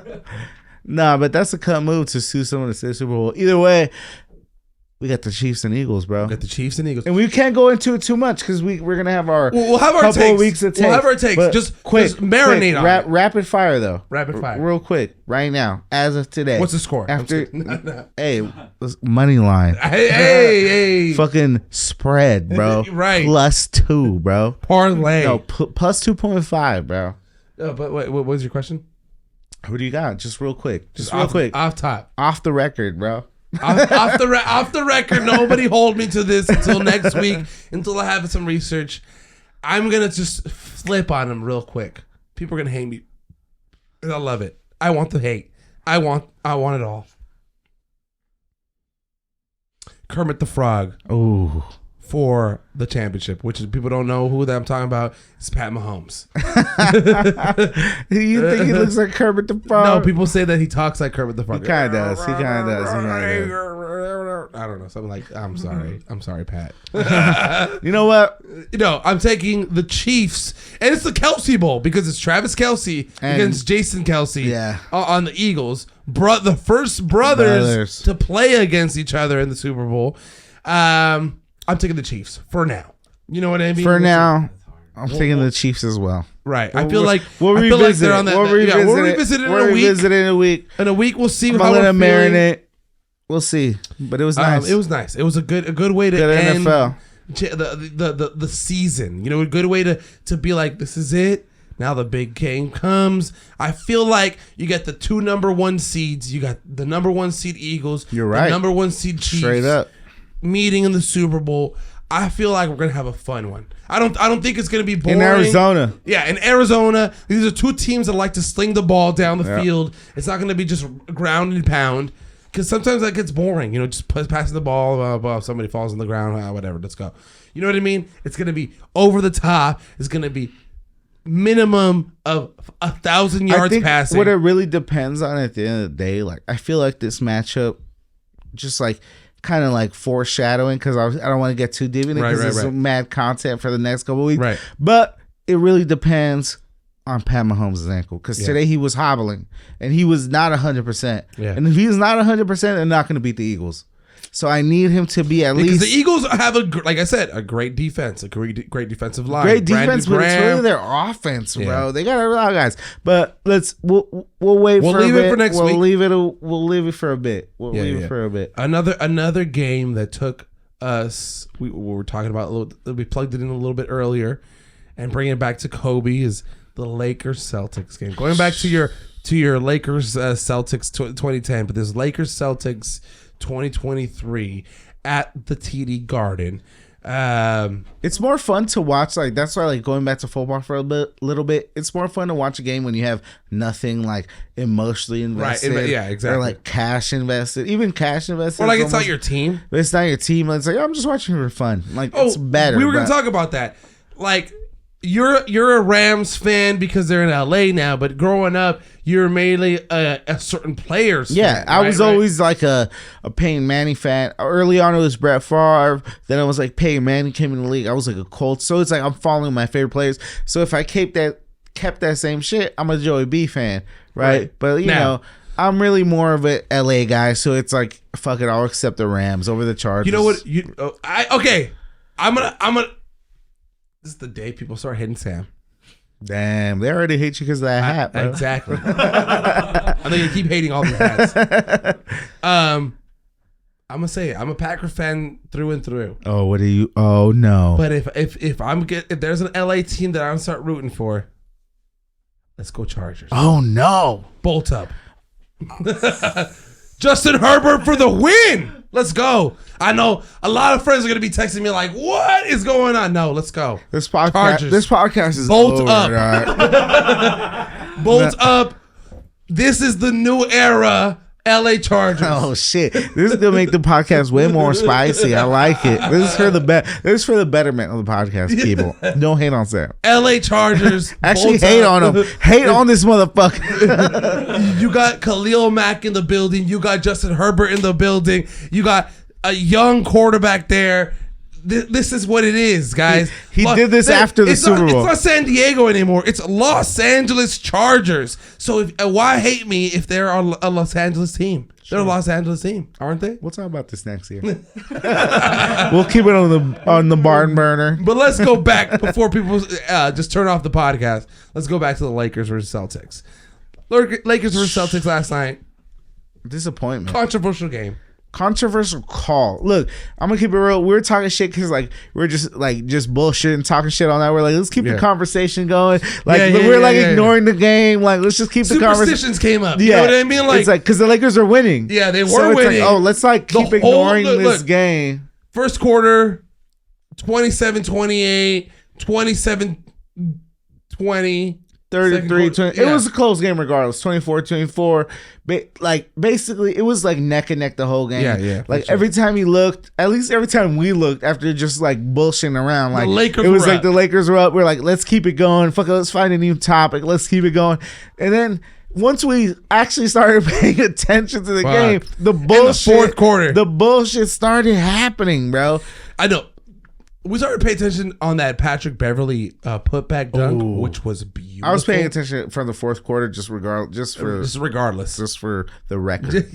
Nah, but that's a cunt move to sue someone to say Super Bowl. Either way, we got the Chiefs and Eagles, bro. Got the Chiefs and Eagles. And we can't go into it too much because we're gonna have our We'll have our couple takes. of weeks of takes. We'll have our takes. But Just marinate on it. Rapid fire though. Rapid fire. Real quick, right now, as of today. What's the score? After No. hey, money line. Hey. Fucking spread, bro. Right. +2, bro. Parlay. No, plus 2.5, bro. But wait, what was your question? Who do you got? Just real quick. Just real quick. Off top. Off the record, bro. off the record. Nobody hold me to this until next week. Until I have some research. I'm gonna just flip on them real quick. People are gonna hate me, and I love it. I want the hate. I want it all. Kermit the Frog Ooh. for the championship, which is people don't know who that I'm talking about. It's Pat Mahomes. You think he looks like Kermit the Frog? No, people say that he talks like Kermit the Frog. He kind of does. He kind of does. I don't know, something like I'm sorry, Pat. You know what? I'm taking the Chiefs, and it's the Kelsey Bowl because it's Travis Kelsey And- against Jason Kelsey Yeah. on the Eagles. The first brothers to play against each other in the Super Bowl. I'm taking the Chiefs for now. You know what I mean? For now, I'm thinking the Chiefs as well. Right. I feel like we'll I feel like revisit they're it. on that. We'll revisit we'll it. revisit it We'll in a week. revisit it in a week. In a week, we'll see I'm how gonna we're let feeling. marinate. We'll see, but it was nice. It was nice. It was a good way to Good end NFL. the season. You know, a good way to be like, this is it. Now the big game comes. I feel like you got the 2 number 1 seeds. You got the number 1 seed Eagles. You're right. The number 1 seed Chiefs. Straight up. Meeting in the Super Bowl. I feel like we're gonna have a fun one. I don't think it's gonna be boring. In Arizona. Yeah, in Arizona. These are 2 teams that like to sling the ball down the Yeah. field. It's not gonna be just ground and pound. Because sometimes that gets boring, just passing the ball, somebody falls on the ground, whatever, let's go. You know what I mean? It's going to be over the top. It's going to be minimum of 1,000 yards I think passing. what it really depends on at the end of the day, like I feel like this matchup, just like kind of like foreshadowing, because I don't want to get too deep in it because there's some mad content for the next couple of weeks. Right. But it really depends on Pat Mahomes' ankle, because today he was hobbling and he was not 100%. Yeah. And if he's not 100%, they're not going to beat the Eagles. So I need him to be at because least. the Eagles have like I said, a great defense, a great defensive line, Great defense, Brandon but it's Graham. really their offense, bro. Yeah. They got a lot of guys. But we'll wait. We'll for leave a it bit. for next we'll week. We'll leave it for a bit. We'll leave it for a bit. Another game that took us. We were talking about a little. We plugged it in a little bit earlier, and bringing it back to Kobe is the Lakers Celtics game. Going back to your Lakers Celtics 2010, but this Lakers Celtics 2023 at the TD Garden. It's more fun to watch. Like that's why, like going back to football for a little bit. It's more fun to watch a game when you have nothing like emotionally invested, Right? Yeah, exactly. Or like cash invested, even cash invested. Or like is it's not almost- your team. But it's not your team. It's like I'm just watching for fun. Like it's better. We were but- gonna talk about that. Like you're a Rams fan because they're in LA now, but growing up, you're mainly a certain player's Yeah, fan, I was right? always like a Peyton Manning fan. Early on, it was Brett Favre. Then I was like Peyton Manning came in the league. I was like a Colts. So it's like I'm following my favorite players. So if I kept that same shit, I'm a Joey B fan, right? But you know, I'm really more of a LA guy. So it's like fuck it, I'll accept the Rams over the Chargers. You know what? I'm gonna. This is the day people start hitting Sam. Damn, they already hate you because of that hat, bro. Exactly. I know you keep hating all these hats. I'm gonna say it. I'm a Packer fan through and through. Oh, what are you? Oh no. But if there's an LA team that I'm start rooting for, let's go Chargers. Oh no. Bolt up. Justin Herbert for the win. Let's go. I know a lot of friends are gonna be texting me like, "What is going on?" No, let's go. This Chargers. podcast is Bolt over, up. dog. Bolt up. This is the new era. LA Chargers. Oh shit! This is gonna make the podcast way more spicy. I like it. This is for the This is for the betterment of the podcast, people. Don't hate on Sam. LA Chargers. Actually, Bolt hate up. on him. Hate on this motherfucker. You got Khalil Mack in the building. You got Justin Herbert in the building. You got a young quarterback there. This is what it is, guys. He did this after the Super Bowl. It's not San Diego anymore. It's Los Angeles Chargers. So why hate me if they're a Los Angeles team? They're a Los Angeles team, aren't they? We'll talk about this next year. We'll keep it on the barn burner. But let's go back before people just turn off the podcast. Let's go back to the Lakers versus Celtics. Lakers versus Celtics last night. Disappointment. Controversial game. Controversial call. Look, I'm gonna keep it real. We're talking shit because like we're just bullshitting, talking shit all night. We're like, let's keep the conversation going. Like we're ignoring the game. Like let's just keep the conversation. Superstitions came up. You know what I mean? Like it's like because the Lakers are winning. Yeah, they were so it's winning. like, oh, let's keep ignoring this game. First quarter, 27-28, 27-20. 33-20. It was a close game regardless. 24-24. Basically, it was like neck and neck the whole game. Yeah. Like every time he looked, at least every time we looked, after just like bullshitting around, like it was like the Lakers were up. We're like, let's keep it going. Fuck it, let's find a new topic. Let's keep it going. And then once we actually started paying attention to the game, the bullshit. In the fourth quarter, the bullshit started happening, bro. I know. We started to pay attention on that Patrick Beverly putback dunk, which was beautiful. I was paying attention from the fourth quarter, just regardless, just for the record.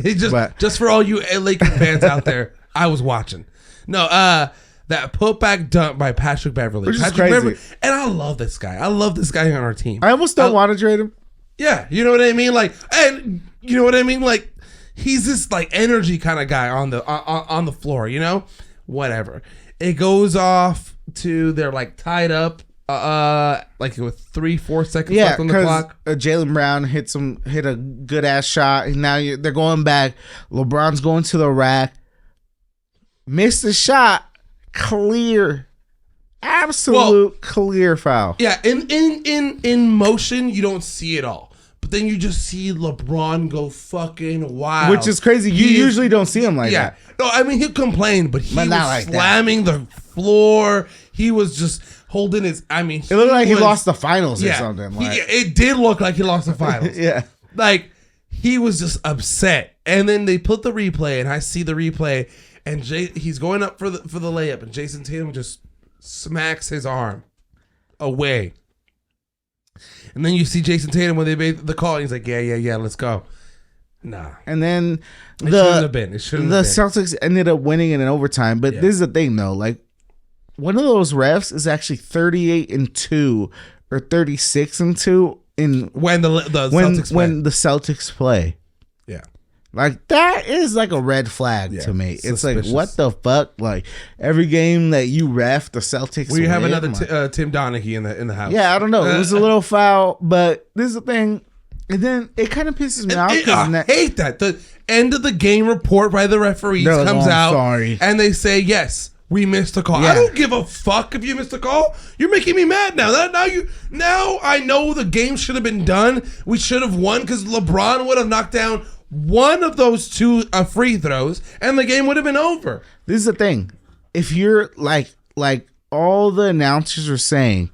just for all you Lakers fans out there, I was watching. No, that putback dunk by Patrick Beverly, which is crazy. Beverly, and I love this guy. I love this guy on our team. I almost don't want to trade him. Yeah, you know what I mean. Like, and you know what I mean. Like, he's this like energy kind of guy on the floor. You know, whatever. It goes off to they're like tied up, like with 3-4 seconds left on the clock. Jaylen Brown hit a good ass shot, and now they're going back. LeBron's going to the rack, missed the shot, clear, clear foul. Yeah, in motion you don't see it all. But then you just see LeBron go fucking wild. Which is crazy. You usually don't see him like that. No, I mean, he'll complain, but he was like slamming the floor. He was just holding his... I mean, it looked like he lost the finals or something. It did look like he lost the finals. Yeah. Like, he was just upset. And then they put the replay, and I see the replay, and he's going up for the layup, and Jason Tatum just smacks his arm away. And then you see Jason Tatum when they made the call. He's like, yeah, let's go. Nah. And then it shouldn't have been. Celtics ended up winning in an overtime. But this is the thing, though. Like, one of those refs is actually 38-2 or 36-2 when the Celtics play. Yeah. Like, that is like a red flag to me. It's like, what the fuck? Like, every game that you ref, the Celtics we have win. another Tim Donaghy in the house. Yeah, I don't know. It was a little foul, but this is the thing. And then it kind of pisses me off. I hate that. The end of the game report by the referees comes out. Sorry. And they say, yes, we missed a call. Yeah. I don't give a fuck if you missed a call. You're making me mad now. Now I know the game should have been done. We should have won because LeBron would have knocked down one of those two free throws, and the game would have been over. This is the thing. If you're like all the announcers are saying,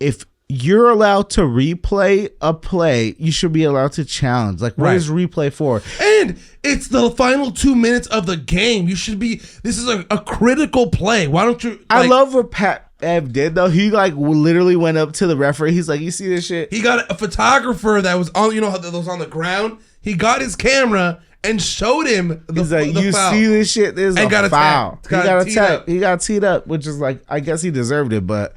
if you're allowed to replay a play, you should be allowed to challenge. Like, what is replay for? And it's the final 2 minutes of the game. You should be. This is a critical play. Why don't you? I love what Pat Ev did though. He literally went up to the referee. He's like, "You see this shit?" He got a photographer that was on. You know how that was on the ground. He got his camera and showed him the, He's like, the you foul. see this shit? There's a got foul. He He got teed up, which is like, I guess he deserved it, but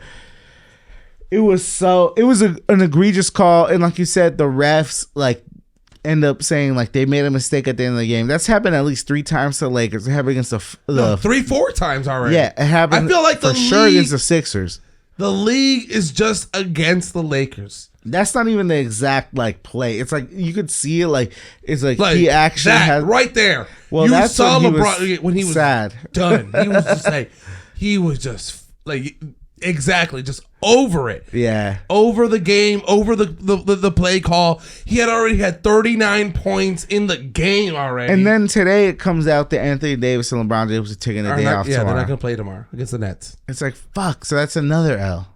it was an egregious call. And like you said, the refs end up saying they made a mistake at the end of the game. That's happened at least 3 times to the Lakers. It happened against the 3-4 times already. Yeah, it happened. I feel like for sure against the Sixers. The league is just against the Lakers. That's not even the exact play. It's like you could see it it's like he actually has right there. Well, you saw LeBron when he was sad. Done. He was just exactly just over it. Yeah. Over the game, over the play call. He already had 39 points in the game already. And then today it comes out that Anthony Davis and LeBron James are taking a day off tomorrow. They're not going to play tomorrow against the Nets. It's like, fuck. So that's another L.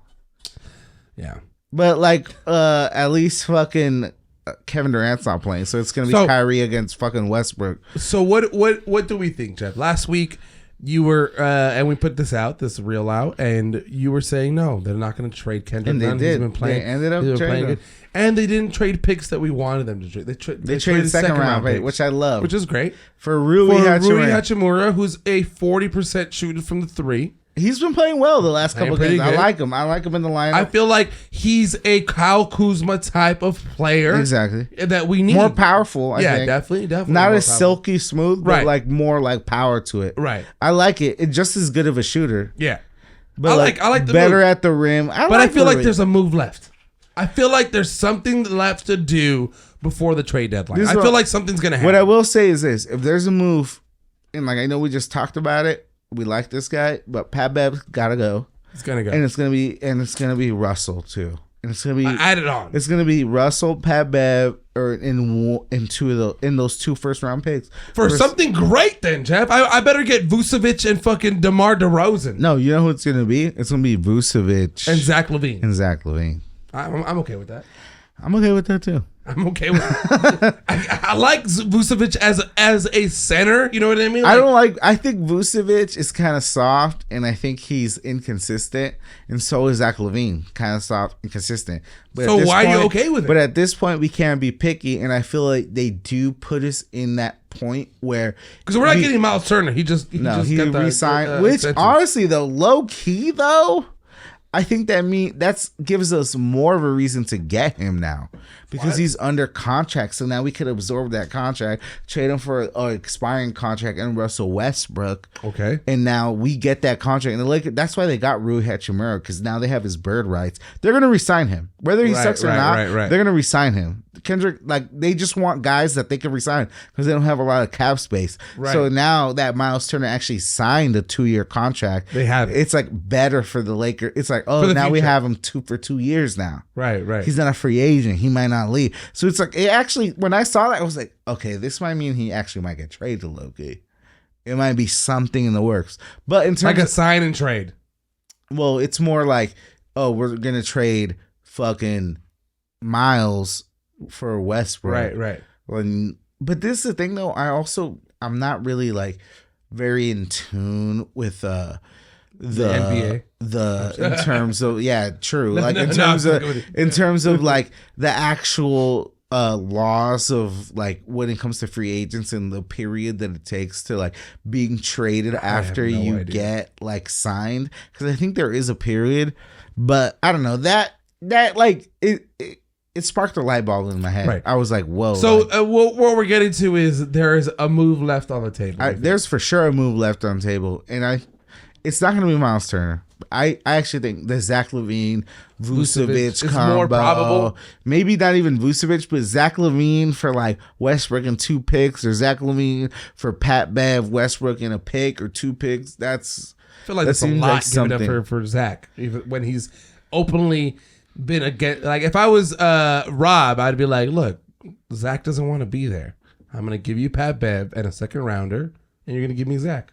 Yeah. But at least fucking Kevin Durant's not playing, so it's gonna be So- Kyrie against fucking Westbrook. So what do we think, Jeff? Last week you were and we put this reel out, and you were saying no, they're not going to trade Kendrick And they Nunn. did. He's been playing. They ended up he's been trading playing him. good. And they didn't trade picks that we wanted them to trade. They traded second round pick, picks, which I love. which is great. For Rui For Rui Hachimura. Hachimura, who's a 40% shooter from the three. He's been playing well the last couple of pretty games. good. I like him. I like him in the lineup. I feel like he's a Kyle Kuzma type of player. Exactly. That we need. More powerful, I think. Definitely. Not more as powerful. silky smooth, but Right. like more like power to it. Right. I like it. It's just as good of a shooter. Yeah. But I like the better move. at the rim. But I feel like Rui. there's a move left. I feel like there's something left to do before the trade deadline. This I is feel what- like something's gonna happen. What I will say is this: if there's a move, and like I know we just talked about it, we like this guy, but Pat Bev's gotta go, It's gonna go. and it's gonna be Russell too, and it's gonna be Add it on. it's gonna be Russell, Pat Bev, or in those two first round picks For Vers- something great then, Jeff. I better get Vucevic and fucking DeMar DeRozan No, you know who it's gonna be? It's gonna be Vucevic and Zach LaVine. and Zach LaVine. I'm okay with that. I'm okay with that too. I'm okay with it. I like Vucevic as a center. You know what I mean? I think Vucevic is kind of soft, and I think he's inconsistent, and so is Zach LaVine, kind of soft and consistent. But So at this why are you point- okay with it? But at this point, we can't be picky, and I feel like they do put us in that point where Because we're not getting Miles Turner. He just he got the resigned. Which extension. honestly, though, low key though, I think that gives us more of a reason to get him now because he's under contract. So now we could absorb that contract, trade him for an expiring contract, and Russell Westbrook. Okay. And now we get that contract, and the Lakers. That's why they got Rui Hachimura, because now they have his bird rights. They're gonna resign him, whether he sucks or not. Right. They're gonna resign him. Kendrick, like they just want guys that they can resign because they don't have a lot of cap space. Right. So now that Miles Turner actually signed a 2-year contract, They have it. It's like better for the Lakers. It's like, For oh, the now we future. have him for 2 years now. Right. He's not a free agent. He might not leave. So it's like, it actually, when I saw that, I was like, okay, this might mean he actually might get traded to Loki. It might be something in the works. But in terms Like a of, sign and trade. well, it's more like, oh, we're going to trade fucking Miles for Westbrook. Right. But this is the thing, though. I'm not really like very in tune with the NBA. in terms of true. Like no, in no, terms I'm of good with it. in terms of like the actual laws of like when it comes to free agents and the period that it takes to like being traded after no you idea. get like signed, because I think there is a period, but I don't know that like it sparked a light bulb in my head. Right. I was like, whoa. So like, what we're getting to is there is a move left on the table. there's for sure a move left on the table, and it's not going to be Miles Turner. I actually think the Zach LaVine Vucevic Vucevic is combo, more probable. maybe not even Vucevic, but Zach LaVine for like Westbrook and 2 picks, or Zach LaVine for Pat Bev, Westbrook and a pick or 2 picks. That's I feel like that that's a seems lot like given up something. for Zach, even when he's openly been against. Like if I was Rob, I'd be like, look, Zach doesn't want to be there. I'm gonna give you Pat Bev and a second rounder, and you're gonna give me Zach.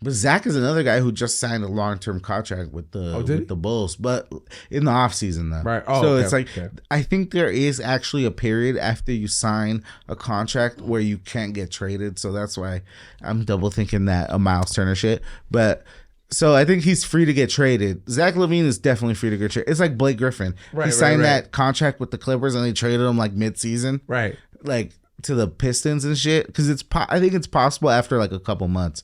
But Zach is another guy who just signed a long-term contract with the Bulls, but in the offseason though. Right. Oh, so okay, it's like okay. I think there is actually a period after you sign a contract where you can't get traded. So that's why I'm double thinking that a Miles Turner shit. But so I think he's free to get traded. Zach LaVine is definitely free to get traded. It's like Blake Griffin. Right, he signed right. that contract with the Clippers and they traded him like mid-season. Right. Like to the Pistons and shit, because I think it's possible after like a couple months.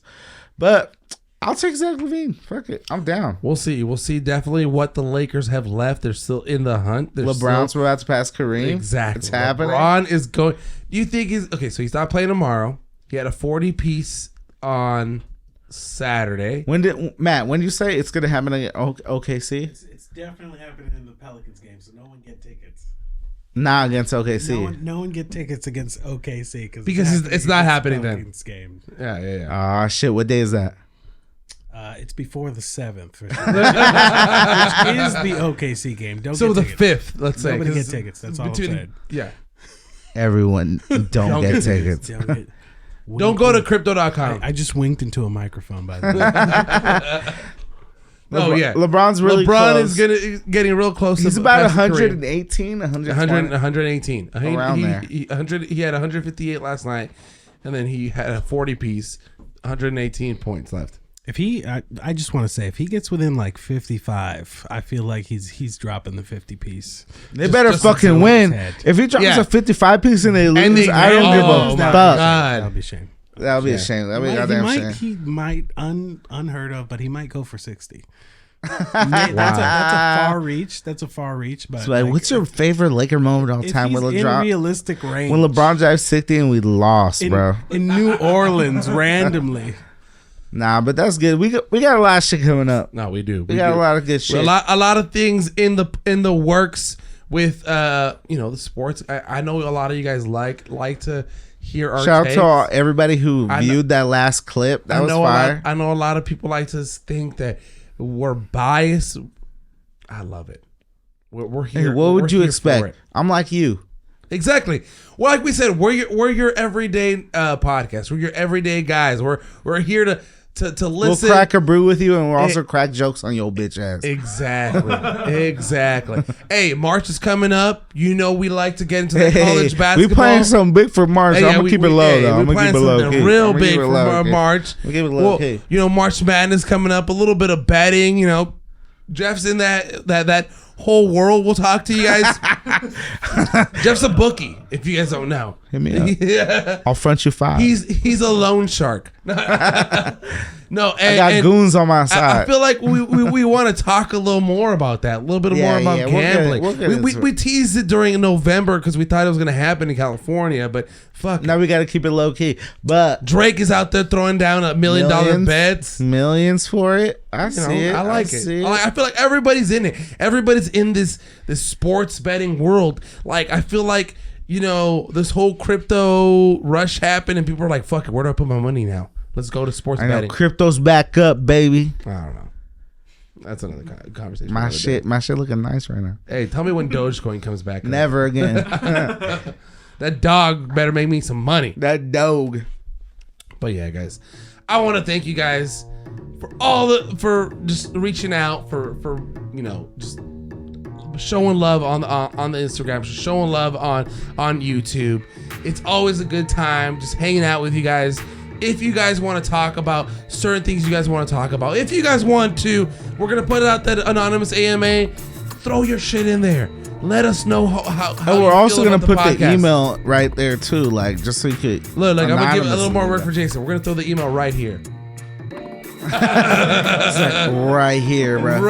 But I'll take Zach LaVine. Fuck it, I'm down. We'll see. We'll see definitely what the Lakers have left. They're still in the hunt. They're LeBron's still, about to pass Kareem. exactly. It's happening. LeBron is going. Do you think he's okay? So he's not playing tomorrow. He had a 40-piece on Saturday. When did you say it's gonna happen against OKC? It's definitely happening in the Pelicans game, so no one get tickets. Nah, against OKC. No one get tickets against OKC Because it's not happening then. Pelicans game. Yeah. Ah, shit. What day is that? It's before the 7th, which is the OKC game. Don't So get the tickets. 5th, let's say. Nobody 'cause get tickets. That's all I'm between- saying. Yeah. Everyone don't get tickets. Don't go to crypto.com. I just winked into a microphone, by the way. Oh yeah, LeBron's really LeBron close. is getting real close. He's to about passing Kareem. 118, 120. 118. Around there. He had 158 last night, and then he had a 40 piece, 118 points left. If he, I just want to say, if he gets within like 55, I feel like he's dropping the 50 piece. They better just fucking until win. his head. If he drops Yeah. a 55 piece and they lose, And they I don't win. give Oh a my fuck. God. That would be a shame. That would be a shame. That would be a goddamn shame. He might unheard of, but he might go for 60. That's a far reach. That's a far reach. But So, like, what's your favorite Laker moment of all if time? he's When in LeBron, realistic range? when LeBron drives 60 and we lost, bro. in New Orleans randomly. Nah, but that's good. We got a lot of shit coming up. No, we do. We got a lot of good shit. A lot of things in the works with the sports. I know a lot of you guys like to hear our Shout takes. out to everybody who viewed that last clip. That was fire. I know a lot of people like to think that we're biased. I love it. We're here. Hey, what would you here for expect? it. I'm like you. Exactly. Well, like we said, we're your everyday podcast. We're your everyday guys. We're here to listen. We'll crack a brew with you, and we'll also crack jokes on your bitch ass. Exactly. Hey, March is coming up. You know we like to get into the college basketball. We playing something big for March. Hey, I'm gonna keep it low though. I'm gonna keep it low key. Real big for March. We'll keep it low key. March Madness coming up. A little bit of betting. Jeff's in that whole world. We'll talk to you guys. Jeff's a bookie. If you guys don't know, Hit me up. Yeah. I'll front you 5. He's a loan shark. No, I got goons on my side. I feel like we want to talk a little more about that, a little bit more about gambling. We'll get into We teased it during November because we thought it was going to happen in California, but fuck. Now we got to keep it low key. But Drake is out there throwing down $1 million bets. Millions for it. I see it. I like it. I feel like everybody's in it. Everybody's in this sports betting world. Like I feel like this whole crypto rush happened, and people are like, "Fuck it, where do I put my money now? Let's go to sports betting." Crypto's back up, baby. I don't know. That's another conversation. My shit looking nice right now. Hey, tell me when Dogecoin comes back. Never again. That dog better make me some money. That dog. But yeah, guys, I want to thank you guys for just reaching out for just showing love on the Instagram, showing love on YouTube. It's always a good time just hanging out with you guys. If you guys want to talk about certain things you guys want to talk about, if you guys want to, we're going to put out that anonymous AMA. Throw your shit in there. Let us know how we're also going to put the podcast. email right there too, like just so you could. Look, I'm going to give a little more work for Jason. We're going to throw the email right here. Right here, bro.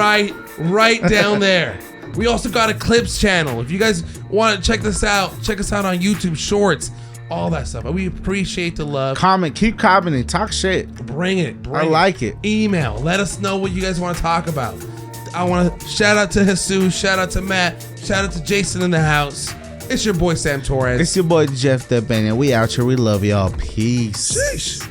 Right down there. We also got a clips channel. If you guys want to check us out on YouTube Shorts, all that stuff. We appreciate the love. Comment, keep commenting, talk shit. Bring it. I like it. Email. Let us know what you guys want to talk about. I want to shout out to Jesus, shout out to Matt, shout out to Jason in the house. It's your boy Sam Torres. It's your boy Jeff Debane, and we out here. We love y'all. Peace. Sheesh.